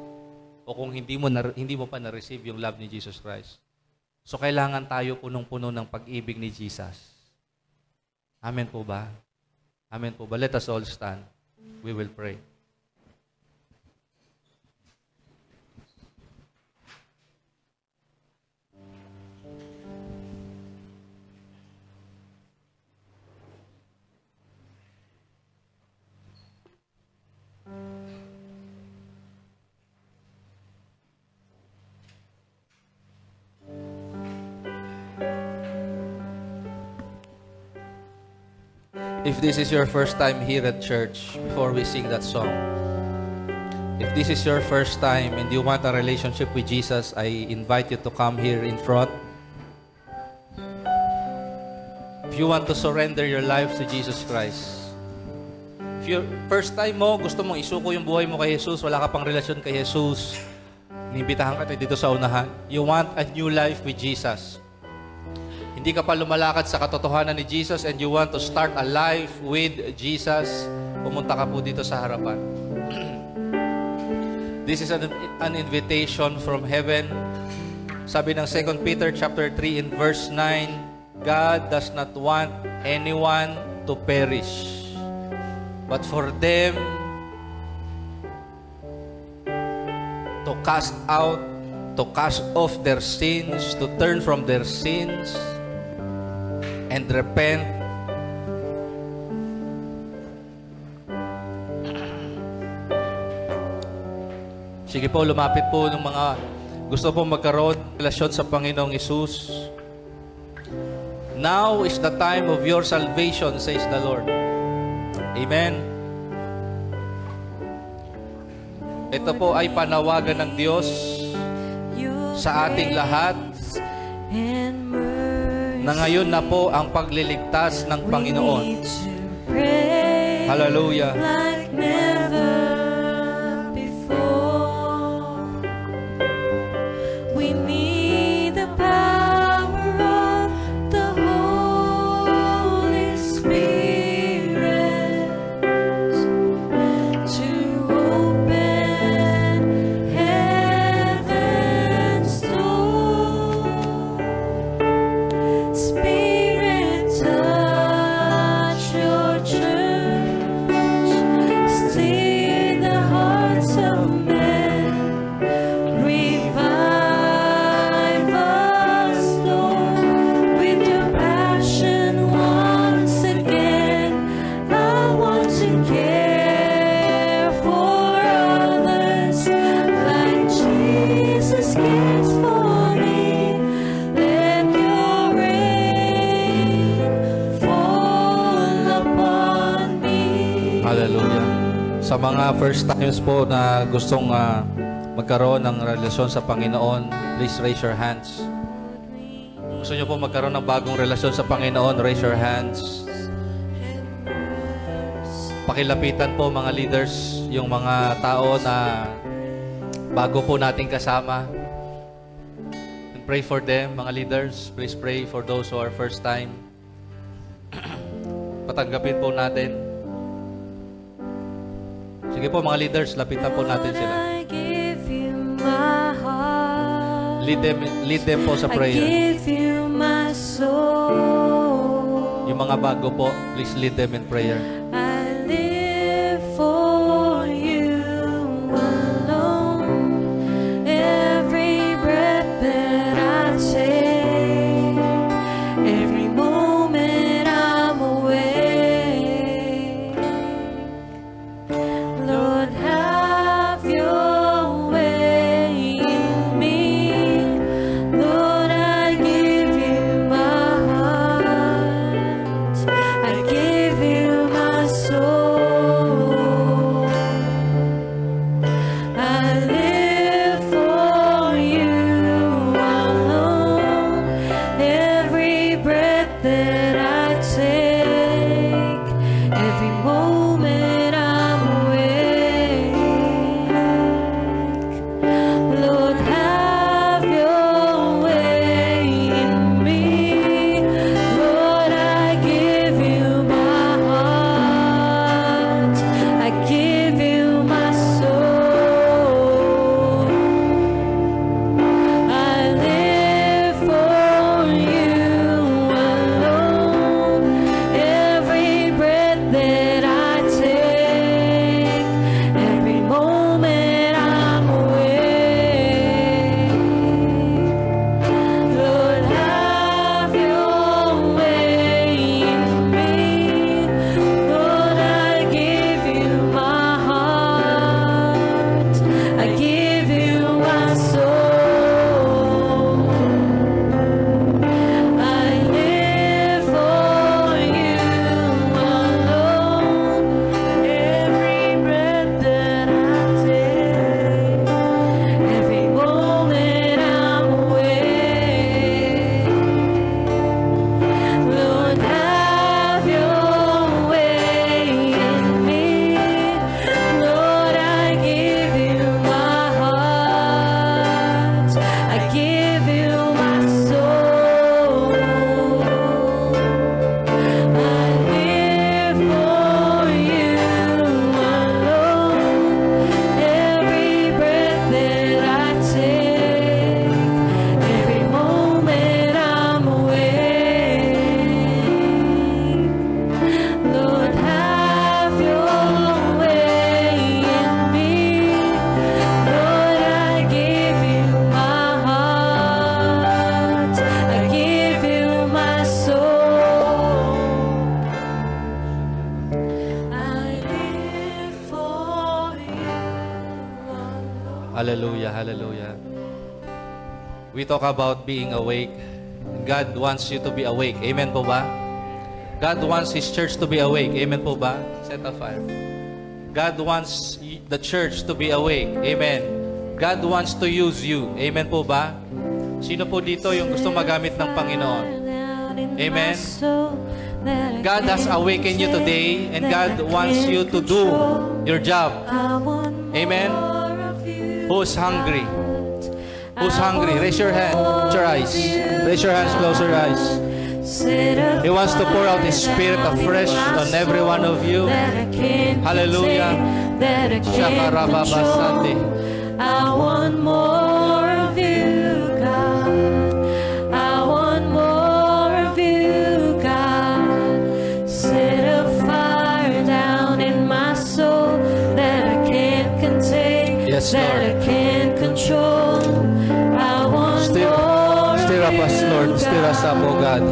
O kung hindi mo pa na-receive yung love ni Jesus Christ. So, kailangan tayo punong-puno ng pag-ibig ni Jesus. Amen po ba? Amen po ba? Let us all stand. We will pray. If this is your first time here at church, before we sing that song, If this is your first time and you want a relationship with Jesus, I invite you to come here in front. If you want to surrender your life to Jesus Christ, if your first time mo, gusto mong isuko yung buhay mo kay Jesus, wala ka pang relasyon kay Jesus, inimbitahan ka dito sa unahan, you want a new life with Jesus. Hindi ka pa lumalakad sa katotohanan ni Jesus and you want to start a life with Jesus, pumunta ka po dito sa harapan. This is an invitation from heaven. Sabi ng 2 Peter chapter 3 in verse 9, God does not want anyone to perish, but for them to cast off their sins, to turn from their sins, and repent. Sige po, lumapit po ng mga gusto po magkaroon ng relasyon sa Panginoong Hesus. Now is the time of your salvation, says the Lord. Amen. Ito po ay panawagan ng Diyos sa ating lahat na ngayon na po ang pagliligtas ng Panginoon. Hallelujah. Sa mga first times po na gustong magkaroon ng relasyon sa Panginoon, please raise your hands. Gusto nyo po magkaroon ng bagong relasyon sa Panginoon, raise your hands. Pakilapitan po mga leaders, yung mga tao na bago po nating kasama. And pray for them, mga leaders. Please pray for those who are first time. Patanggapin po natin. Sige po mga leaders, lapitan po natin sila. Lead them po sa prayer. Yung mga bago po, please lead them in prayer. I give you my Hallelujah. We talk about being awake. God wants you to be awake. Amen po ba? God wants His church to be awake. Amen po ba? Set a fire. God wants the church to be awake. Amen. God wants to use you. Amen po ba? Sino po dito yung gusto magamit ng Panginoon? Amen. God has awakened you today and God wants you to do your job. Amen. Who's hungry? Who's hungry? Raise your hand. Close your eyes. Raise your hands. Close your eyes. He wants to pour out His Spirit afresh on every one of you. Hallelujah. Shakarababasante. I want more of you, God. I want more of you, God. Set a fire down in my soul that I can't contain, Yes, that Lord. I can't control. I want more Stir up us, Lord. Stir us up, O God.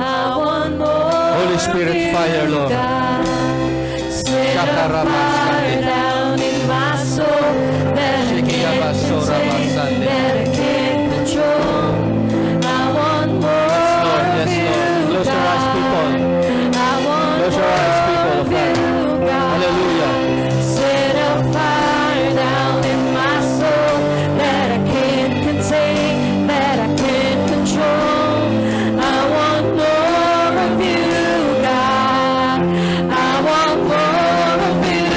I want more Holy Spirit, fire, Lord. God. Set a fire down in my soul that I can't contain, that I can't control. I want more Yes, Lord. Close your eyes, people. I want Close your eyes, people of God. Hallelujah. Set a fire down in my soul that I can't contain, that I can't control. I want more of you, God. I want more of you,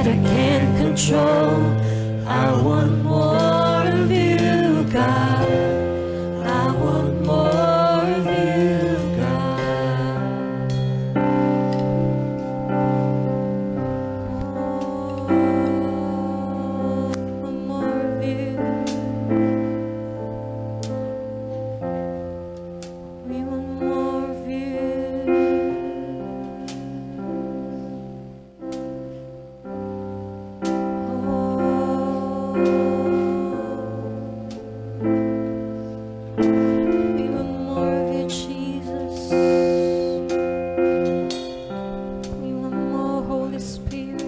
that I can't control. I want more of you, God. I want more of you, God. Oh, more of you. We want more of you. We want more of you, Jesus. We want more, Holy Spirit.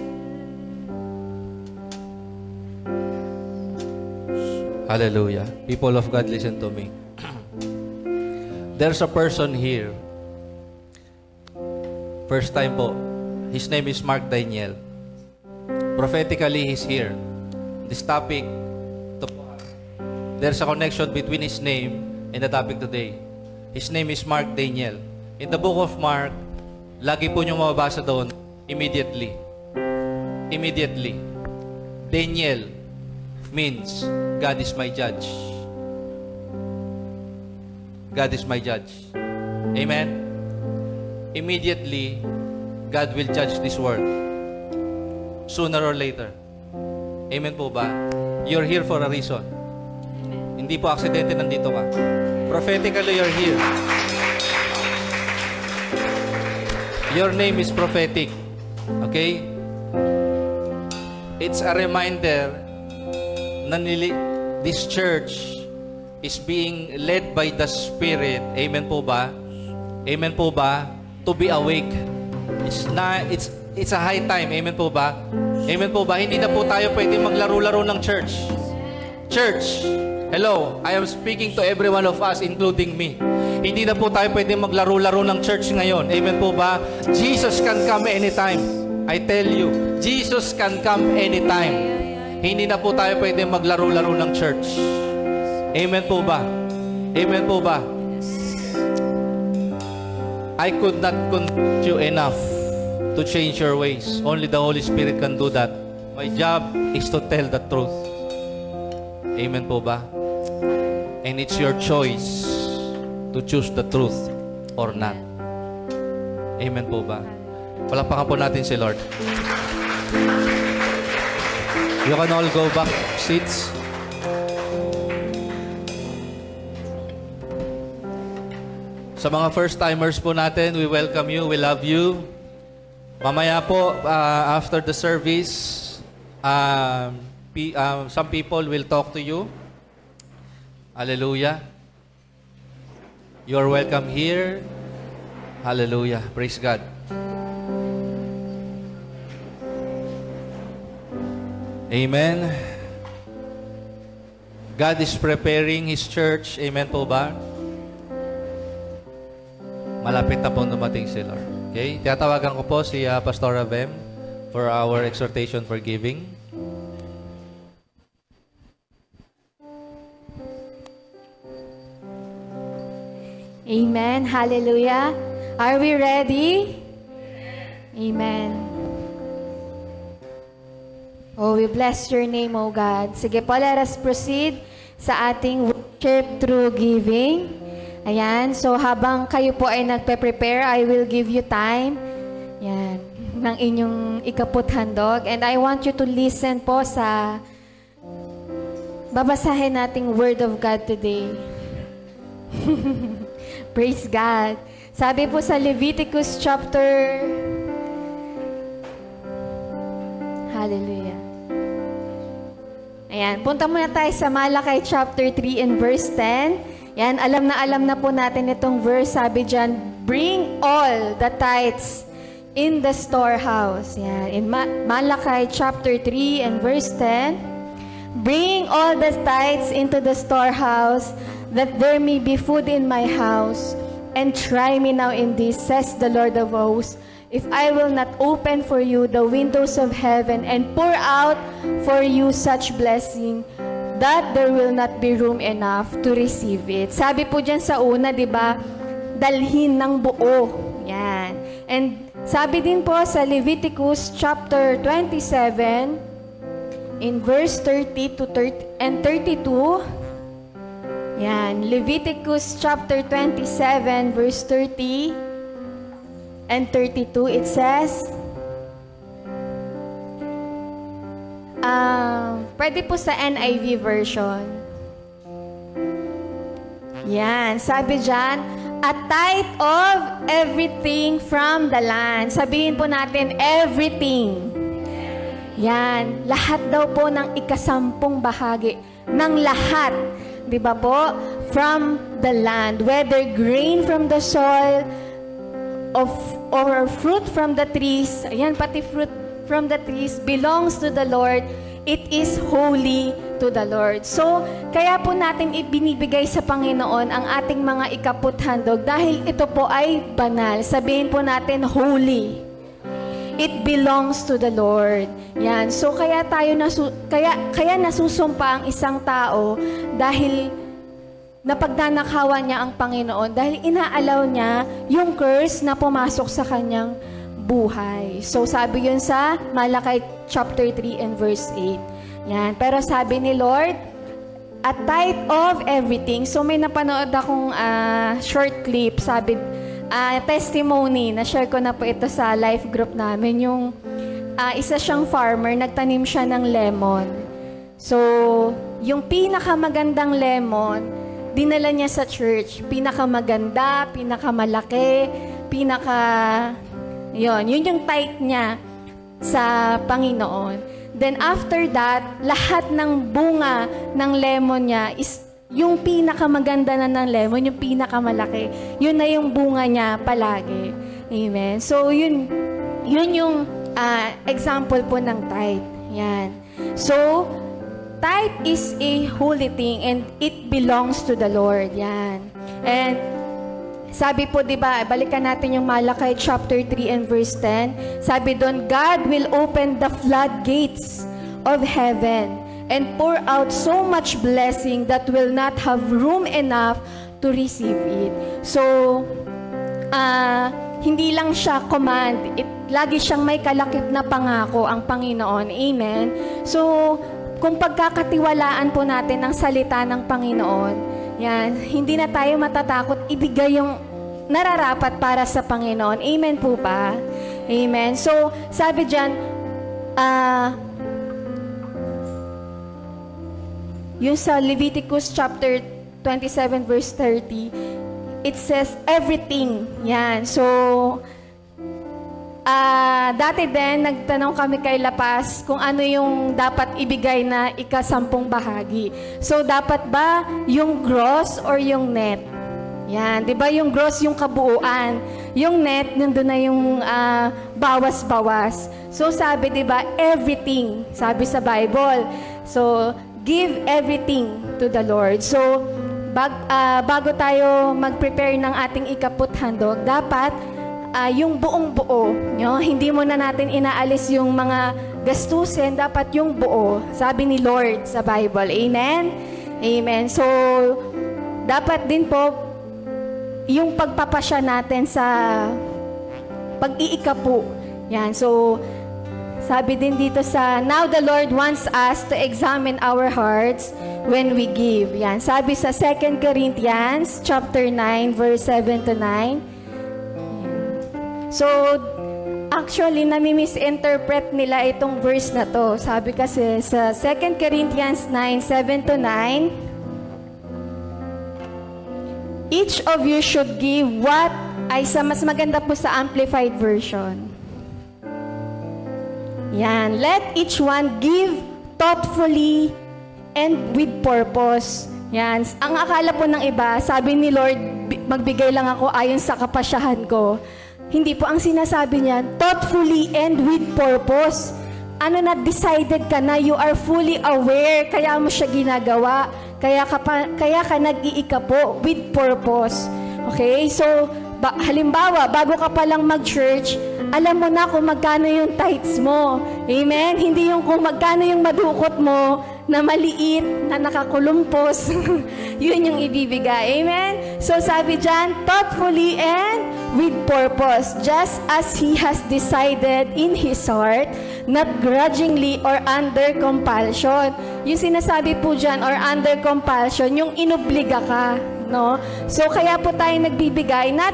Hallelujah. People of God, listen to me. There's a person here. First time po. His name is Mark Daniel. Prophetically, he's here. This topic, there's a connection between his name and the topic today. His name is Mark Daniel. In the book of Mark, lagi po niyong mababasa doon, immediately. Immediately. Daniel means, God is my judge. God is my judge. Amen? Immediately, God will judge this world. Sooner or later. Amen po ba? You're here for a reason. Hindi po aksidente nandito ka. Prophetically, you're here. Your name is prophetic. Okay? It's a reminder na this church is being led by the Spirit. Amen po ba? Amen po ba? To be awake. It's a high time. Amen po ba? Amen po ba? Hindi na po tayo pwede maglaro-laro ng church. Church, hello, I am speaking to every one of us, including me. Hindi na po tayo pwede maglaro-laro ng church ngayon. Amen po ba? Jesus can come anytime. I tell you, Jesus can come anytime. Hindi na po tayo pwede maglaro-laro ng church. Amen po ba? Amen po ba? I could not convince you enough to change your ways. Only the Holy Spirit can do that. My job is to tell the truth. Amen po ba? And it's your choice to choose the truth or not. Amen po ba? Palakpakan po natin si Lord. You can all go back seats. Sa mga first-timers po natin, we welcome you, we love you. Mamaya po, after the service, some people will talk to you. Hallelujah. You are welcome here. Hallelujah. Praise God. Amen. God is preparing His church. Amen po ba? Malapit na pong dumating si Lord. Okay? Tiyatawagan ko po si Pastora Vem for our exhortation for giving. Amen. Hallelujah. Are we ready? Amen. Oh, we bless your name, oh God. Sige po, let us proceed sa ating worship through giving. Ayan. So, habang kayo po ay nagpe-prepare, I will give you time. Yan. Ng inyong ikaput handog. And I want you to listen po sa babasahin nating Word of God today. Praise God. Sabi po sa Leviticus chapter... Hallelujah. Ayan. Punta muna tayo sa Malakay chapter 3 and verse 10. Yan, alam na po natin itong verse. Sabi dyan, bring all the tithes in the storehouse. Yan, in Malakay chapter 3 and verse 10. Bring all the tithes into the storehouse, that there may be food in my house. And try me now in this, says the Lord of hosts, if I will not open for you the windows of heaven and pour out for you such blessing, that there will not be room enough to receive it. Sabi po dyan sa una, di ba? Dalhin ng buo. Yan. And Sabi din po sa Leviticus chapter 27, in verse 30 to 32, yan, Leviticus chapter 27, verse 30 and 32, it says, pwede po sa NIV version. Yan, sabi dyan, a tithe of everything from the land. Sabihin po natin, everything. Yan, lahat daw po ng ikasampung bahagi ng lahat. Di ba po? From the land, whether grain from the soil, or fruit from the trees, ayan, pati fruit from the trees belongs to the Lord. It is holy to the Lord. So, kaya po natin ibinibigay sa Panginoon ang ating mga ikaputhandog dahil ito po ay banal. Sabihin po natin, holy. It belongs to the Lord. Yan. So, kaya kaya nasusumpa ang isang tao dahil napagnanakawan niya ang Panginoon dahil inaalaw niya yung curse na pumasok sa kanyang buhay. So, sabi yun sa Malakay chapter 3 and verse 8. Yan. Pero sabi ni Lord, a tithe of everything. So, may napanood akong short clip, sabi, testimony, na-share ko na po ito sa life group namin. Yung isa siyang farmer, nagtanim siya ng lemon. So, yung pinakamagandang lemon, dinala niya sa church. Pinakamaganda, pinakamalaki, yun yung tithe niya sa Panginoon. Then after that, lahat ng bunga ng lemon niya is yung pinakamaganda na ng lemon, yung pinakamalaki. Yun na yung bunga niya palagi. Amen. So yun yung example po ng tithe. Yan. So, tithe is a holy thing and it belongs to the Lord. Yan. And sabi po, di ba, balikan natin yung Malakay chapter 3 and verse 10. Sabi doon, God will open the floodgates of heaven and pour out so much blessing that will not have room enough to receive it. So, hindi lang siya command. Lagi siyang may kalakip na pangako ang Panginoon. Amen? So, kung pagkakatiwalaan po natin ang salita ng Panginoon, yan, hindi na tayo matatakot ibigay yung nararapat para sa Panginoon. Amen po ba? Amen. So, sabi dyan, yung sa Leviticus chapter 27 verse 30, it says everything. Yan. So, dati din, nagtanong kami kay Lapas kung ano yung dapat ibigay na ikasampung bahagi. So, dapat ba yung gross or yung net? Yan, di ba yung gross yung kabuuan, yung net nandun na yung bawas-bawas. So sabi, di ba, everything, sabi sa Bible. So give everything to the Lord. So bago tayo mag-prepare ng ating ikaputhandog, dapat yung buong buo, hindi mo na natin inaalis yung mga gastusin, dapat yung buo. Sabi ni Lord sa Bible. Amen? Amen. So dapat din po yung pagpapasya natin sa pag-iikapu. Yan. So, sabi din dito sa, now the Lord wants us to examine our hearts when we give. Yan. Sabi sa 2 Corinthians chapter 9, verse 7 to 9. Yan. So, actually, nami-misinterpret nila itong verse na to. Sabi kasi sa 2 Corinthians 9, 7 to 9, each of you should give what ay sa mas maganda po sa Amplified Version. Yan. Let each one give thoughtfully and with purpose. Yan. Ang akala po ng iba, sabi ni Lord, magbigay lang ako ayon sa kapasyahan ko. Hindi po ang sinasabi niya, thoughtfully and with purpose. Ano na, decided ka na, you are fully aware, kaya mo siya ginagawa. Kaya ka nag-iikapo with purpose. Okay? So, halimbawa, bago ka palang mag-church, alam mo na kung magkano yung tithes mo. Amen? Hindi yung kung magkano yung madukot mo na maliit, na nakakulumpos. Yun yung ibibigay. Amen? So, sabi dyan, thoughtfully and with purpose, just as He has decided in His heart, not grudgingly or under compulsion. Yung sinasabi po dyan, or under compulsion, yung inobliga ka, no? So kaya po tayo nagbibigay, not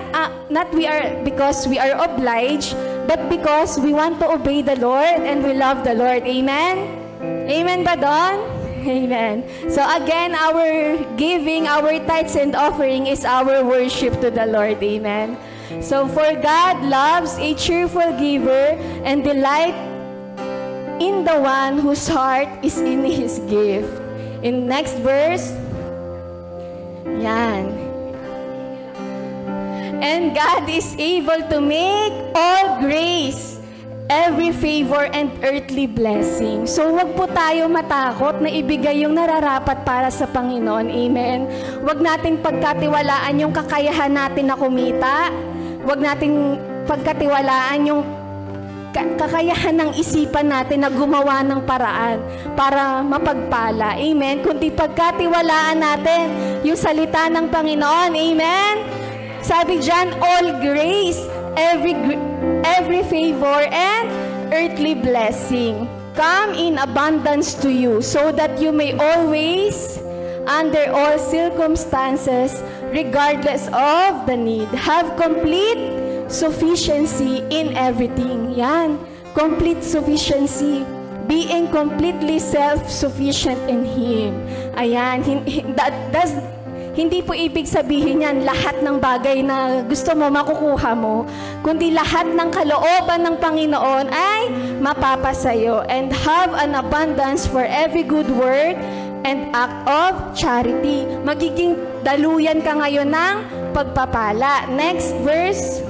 because we are obliged, but because we want to obey the Lord and we love the Lord. Amen? Amen ba doon? Amen. So again, our giving, our tithes and offering is our worship to the Lord. Amen. So for God loves a cheerful giver and delight in the one whose heart is in His gift. In next verse, yan. And God is able to make all grace, every favor and earthly blessing. So wag po tayo matakot na ibigay yung nararapat para sa Panginoon. Amen. Wag nating pagkatiwalaan yung kakayahan natin na kumita. Wag nating pagkatiwalaan yung kakayahan ng isipan natin na gumawa ng paraan para mapagpala. Amen. Kundi pagkatiwalaan natin yung salita ng Panginoon. Amen. Sabi diyan, all grace, every favor and earthly blessing come in abundance to you, so that you may always, under all circumstances, regardless of the need, have complete sufficiency in everything. Yan, complete sufficiency, being completely self-sufficient in Him. Ayan, hindi po ibig sabihin yan lahat ng bagay na gusto mo makukuha mo, kundi lahat ng kalooban ng Panginoon ay mapapasayo, and have an abundance for every good work and act of charity. Magiging daluyan ka ngayon ng pagpapala. Next verse.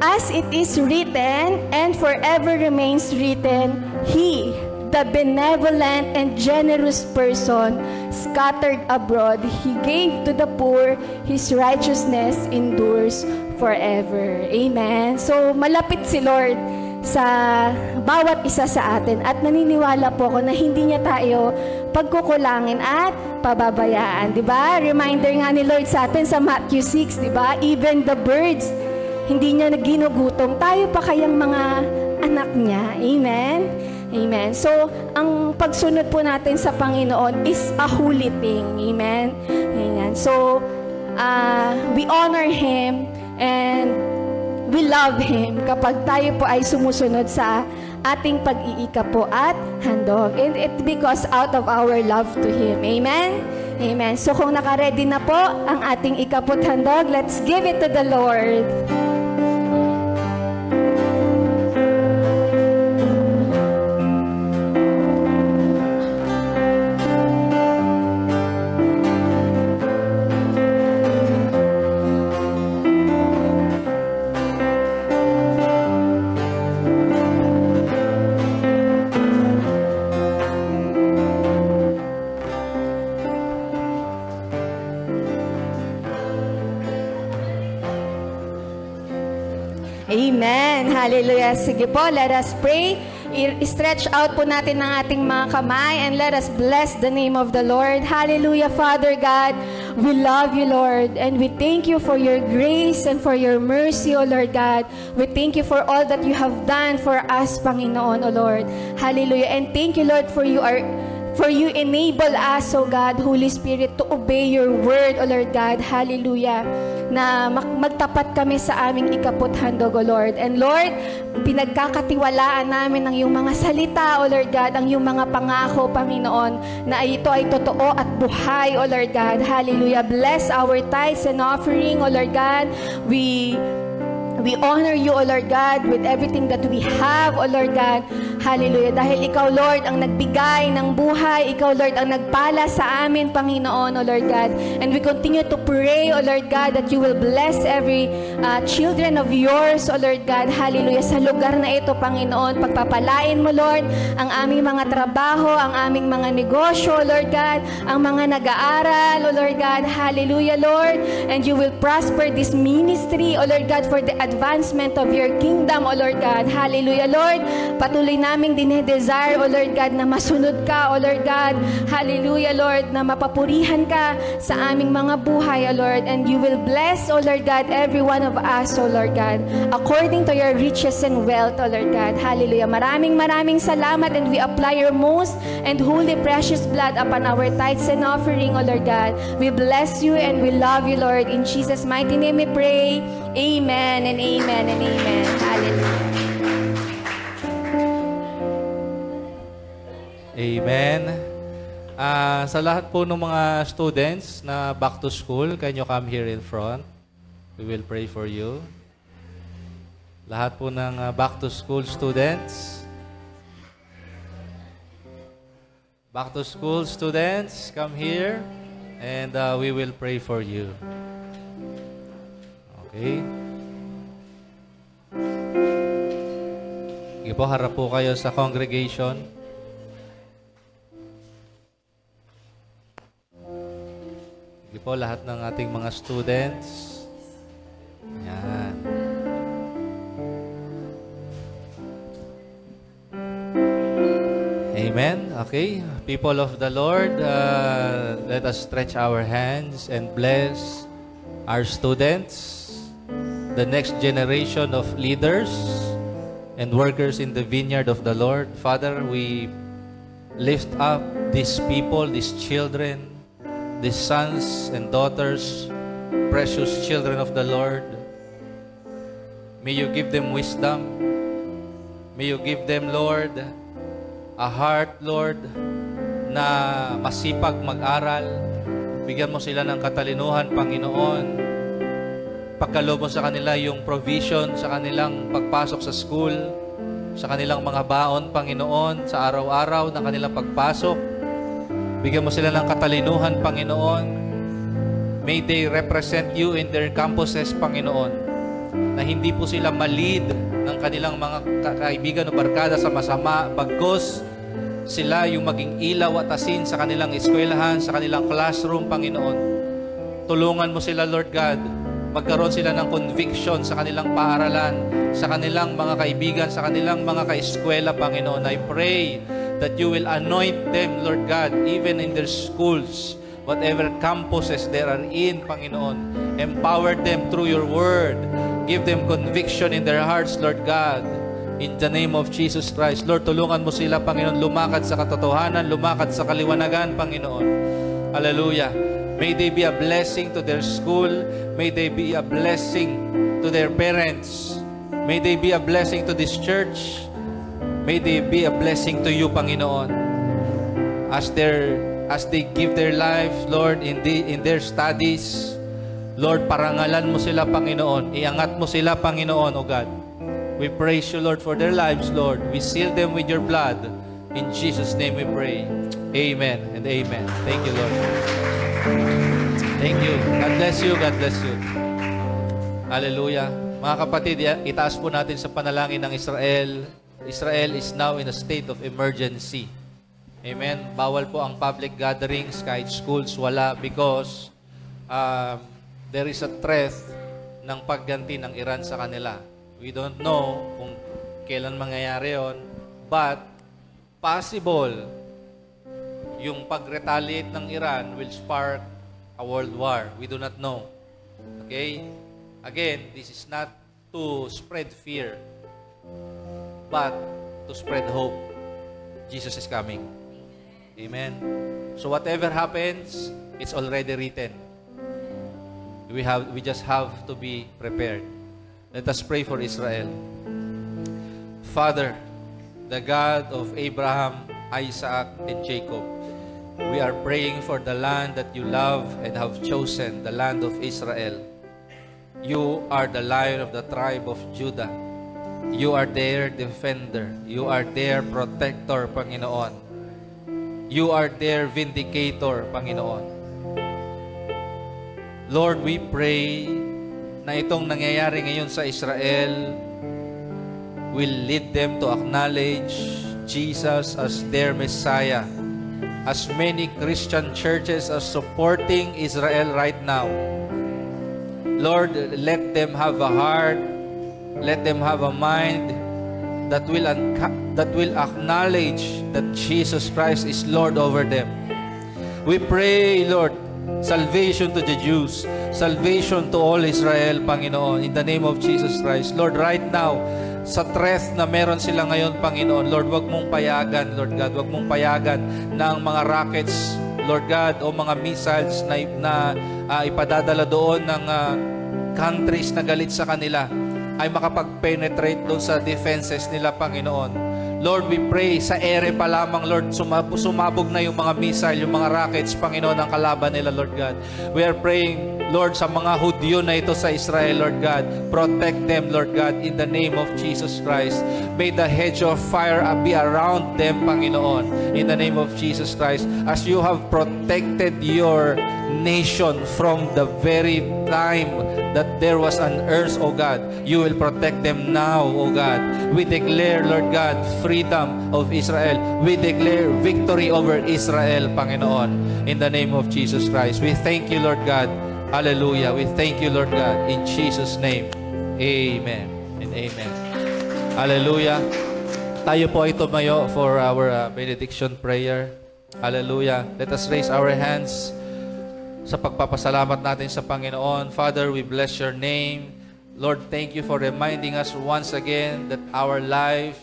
As it is written, and forever remains written, He, the benevolent and generous person, scattered abroad, He gave to the poor, His righteousness endures forever. Amen. So, malapit si Lord sa bawat isa sa atin, at naniniwala po ako na hindi niya tayo pagkukulangin at pababayaan. Diba? Reminder nga ni Lord sa atin sa Matthew 6, diba? Even the birds, hindi niya naginugutom. Tayo pa kayang mga anak niya. Amen? Amen. So, ang pagsunod po natin sa Panginoon is a holy thing. Amen? Amen. So, we honor Him and we love Him kapag tayo po ay sumusunod sa ating pag-iikap po at handog. And it because out of our love to Him. Amen? Amen. So, kung nakaredy na po ang ating ikapot handog, let's give it to the Lord. Amen. Hallelujah. Sige po, let us pray. I-stretch out po natin ang ating mga kamay and let us bless the name of the Lord. Hallelujah, Father God. We love you, Lord, and we thank you for your grace and for your mercy, O Lord God. We thank you for all that you have done for us, Panginoon, O Lord. Hallelujah. And thank you, Lord, for you enable us, O God, Holy Spirit, to obey your word, O Lord God. Hallelujah. Na magtapat kami sa aming ikaput handog, O Lord. And Lord, pinagkakatiwalaan namin ang iyong mga salita, O Lord God, ang iyong mga pangako, Panginoon, na ito ay totoo at buhay, O Lord God. Hallelujah. Bless our tithes and offering, O Lord God. We honor you, O Lord God, with everything that we have, O Lord God. Hallelujah. Dahil ikaw, Lord, ang nagbigay ng buhay. Ikaw, Lord, ang nagpala sa amin, Panginoon, O Lord God. And we continue to pray, O Lord God, that you will bless every children of yours, O Lord God. Hallelujah. Sa lugar na ito, Panginoon, pagpapalain mo, Lord, ang aming mga trabaho, ang aming mga negosyo, O Lord God, ang mga nag-aaral, O Lord God. Hallelujah, Lord. And you will prosper this ministry, O Lord God, for the advancement of your kingdom, O Lord God. Hallelujah, Lord. Patuloy naming dinedesire, O Lord God, na masunod ka, O Lord God. Hallelujah, Lord, na mapapurihan ka sa aming mga buhay, O Lord. And you will bless, O Lord God, every one of us, O Lord God, according to your riches and wealth, O Lord God. Hallelujah. Maraming salamat, and we apply your most and holy precious blood upon our tithes and offering, O Lord God. We bless you and we love you, Lord. In Jesus' mighty name we pray. Amen and amen and amen. Hallelujah. Amen. Sa lahat po ng mga students na back to school, can you come here in front? We will pray for you. Lahat po ng back to school students. Back to school students, come here and we will pray for you. Okay? Sige po, harap po kayo sa congregation. Sige po, lahat ng ating mga students. Yan. Amen. Okay. People of the Lord, let us stretch our hands and bless our students, the next generation of leaders and workers in the vineyard of the Lord. Father, we lift up these people, these children, these sons and daughters, precious children of the Lord. May you give them wisdom. May you give them, Lord, a heart, Lord, na masipag mag-aral. Bigyan mo sila ng katalinuhan, Panginoon. Pagkaloob mo sa kanila yung provision sa kanilang pagpasok sa school, sa kanilang mga baon, Panginoon, sa araw-araw ng kanilang pagpasok. Bigyan mo sila ng katalinuhan, Panginoon. May they represent you in their campuses, Panginoon. Na hindi po sila malid ng kanilang mga kaibigan o barkada sa masama. Bagkus, sila yung maging ilaw at asin sa kanilang eskwelahan, sa kanilang classroom, Panginoon. Tulungan mo sila, Lord God. Magkaroon sila ng conviction sa kanilang paaralan, sa kanilang mga kaibigan, sa kanilang mga kaeskwela, Panginoon. I pray that you will anoint them, Lord God, even in their schools, whatever campuses they are in, Panginoon. Empower them through your word. Give them conviction in their hearts, Lord God. In the name of Jesus Christ. Lord, tulungan mo sila, Panginoon, lumakad sa katotohanan, lumakad sa kaliwanagan, Panginoon. Hallelujah. May they be a blessing to their school. May they be a blessing to their parents. May they be a blessing to this church. May they be a blessing to you, Panginoon. As they give their life, Lord, in their studies, Lord, parangalan mo sila, Panginoon. Iangat mo sila, Panginoon, O God. We praise you, Lord, for their lives, Lord. We seal them with your blood. In Jesus' name we pray. Amen and amen. Thank you, Lord. Thank you. God bless you. God bless you. Hallelujah. Mga kapatid, itaas po natin sa panalangin ng Israel. Israel is now in a state of emergency. Amen. Bawal po ang public gatherings, kahit schools, wala, because there is a threat ng pagganti ng Iran sa kanila. We don't know kung kailan mangyayari yon, but possible yung pag-retaliate ng Iran will spark a world war. We do not know. Okay? Again, this is not to spread fear, but to spread hope. Jesus is coming. Amen. So whatever happens, it's already written. We just have to be prepared. Let us pray for Israel. Father, the God of Abraham, Isaac, and Jacob, we are praying for the land that you love and have chosen, the land of Israel. You are the Lion of the tribe of Judah. You are their defender. You are their protector, Panginoon. You are their vindicator, Panginoon. Lord, we pray na itong nangyayari ngayon sa Israel will lead them to acknowledge Jesus as their Messiah. As many Christian churches are supporting Israel right now, Lord, let them have a heart, let them have a mind that will acknowledge that Jesus Christ is Lord over them. We pray, Lord, salvation to the Jews, salvation to all Israel, Panginoon, in the name of Jesus Christ. Lord, right now, sa threat na meron sila ngayon, Panginoon, Lord, wag mong payagan, Lord God, wag mong payagan ng mga rockets, Lord God, o mga missiles na ipadadala doon ng countries na galit sa kanila ay makapag-penetrate doon sa defenses nila, Panginoon. Lord, we pray, sa ere pa lamang, Lord, sumabog na yung mga missile, yung mga rockets, Panginoon, ang kalaban nila, Lord God. We are praying, Lord, sa mga Hudyo na ito sa Israel, Lord God, protect them, Lord God, in the name of Jesus Christ. May the hedge of fire be around them, Panginoon, in the name of Jesus Christ, as you have protected your nation from the very time that there was an earth, O God. You will protect them now, O God. We declare, Lord God, freedom of Israel. We declare victory over Israel, Panginoon, in the name of Jesus Christ. We thank you, Lord God. Hallelujah. We thank you, Lord God, in Jesus' name. Amen and amen. Hallelujah. Tayo po ay tumayo for our benediction prayer. Hallelujah. Let us raise our hands sa pagpapasalamat natin sa Panginoon. Father, we bless your name. Lord, thank you for reminding us once again that our life,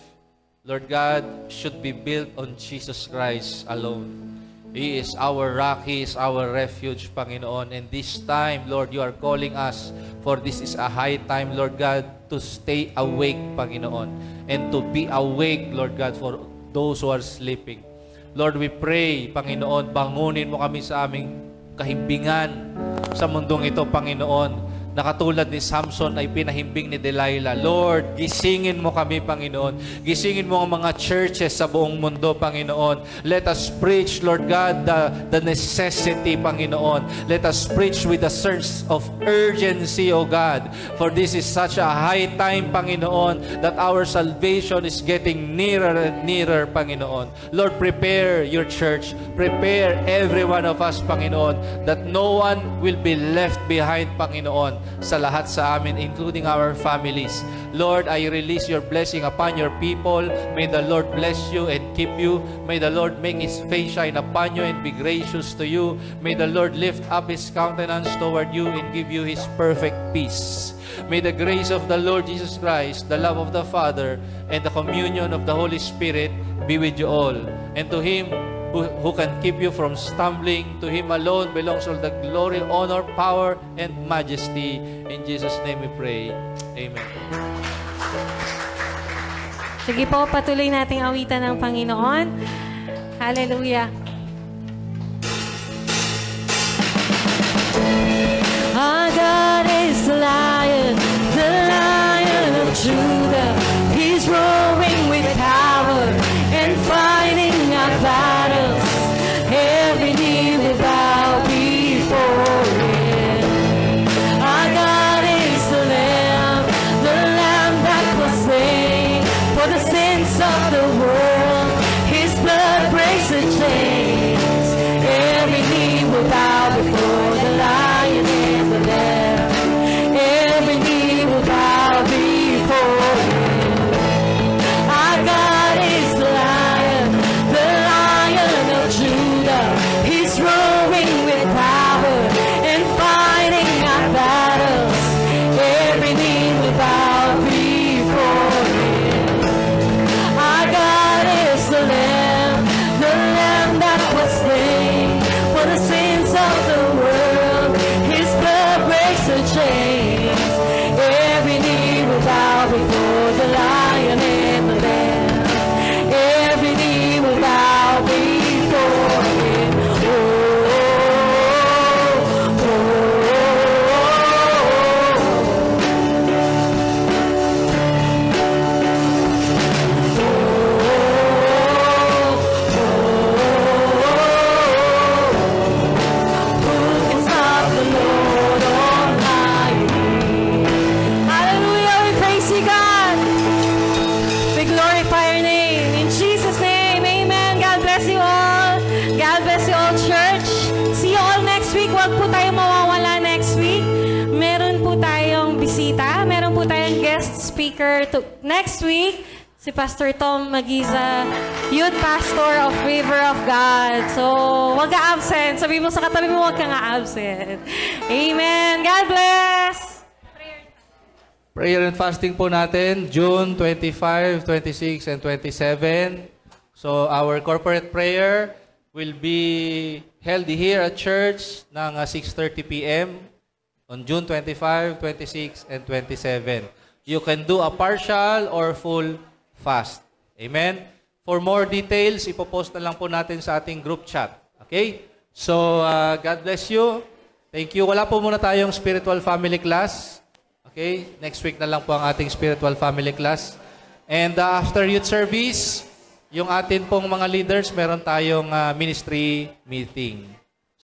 Lord God, should be built on Jesus Christ alone. He is our rock, He is our refuge, Panginoon. And this time, Lord, you are calling us, for this is a high time, Lord God, to stay awake, Panginoon. And to be awake, Lord God, for those who are sleeping. Lord, we pray, Panginoon, bangunin mo kami sa aming kahimbingan sa mundong ito, Panginoon, na katulad ni Samson ay pinahimbing ni Delilah. Lord, gisingin mo kami, Panginoon. Gisingin mo ang mga churches sa buong mundo, Panginoon. Let us preach, Lord God, the necessity, Panginoon. Let us preach with a sense of urgency, O God. For this is such a high time, Panginoon, that our salvation is getting nearer and nearer, Panginoon. Lord, prepare your church. Prepare every one of us, Panginoon, that no one will be left behind, Panginoon, sa lahat sa amin, including our families. Lord, I release your blessing upon your people. May the Lord bless you and keep you. May the Lord make His face shine upon you and be gracious to you. May the Lord lift up His countenance toward you and give you His perfect peace. May the grace of the Lord Jesus Christ, the love of the Father, and the communion of the Holy Spirit be with you all. And to Him who can keep you from stumbling, to Him alone belongs all the glory, honor, power, and majesty. In Jesus' name we pray. Amen. Sige po, patuloy nating awitan ng Panginoon. Hallelujah. Our God is the Lion of Judah. He's roaring with power and fighting our battles. Every knee will bow before Him. Our God is the Lamb that was slain for the sins of the world. His blood breaks the chains. Every knee will bow before the Lion and the Lamb. Every knee will bow before Him. Our God is the Lion of Judah. He's roaring with power and fighting our battles. Every knee will bow before Him. Our God is the Lamb that was slain for the sins of the world. His blood breaks the chains. Every knee will bow before the Lion and the Lamb. Every knee will bow before Him. Hallelujah, we praise you, God. We glorify your name. In Jesus' name, amen. God bless you all. God bless you all, church. See you all next week. Huwag po tayong mawawala next week. Meron po tayong bisita. Meron po tayong guest speaker next week. Si Pastor Tom Magiza, Youth Pastor of River of God. So, wag ka absent. Sabi mo sa katabi mo, wag ka nga absent. Amen. God bless! Prayer and fasting po natin, June 25, 26, and 27. So, our corporate prayer will be held here at church ng 6:30 p.m. on June 25, 26, and 27. You can do a partial or full fast. Amen? For more details, ipopost na lang po natin sa ating group chat. Okay? So, God bless you. Thank you. Wala po muna tayong spiritual family class. Okay? Next week na lang po ang ating spiritual family class. And after youth service, yung atin pong mga leaders, meron tayong ministry meeting.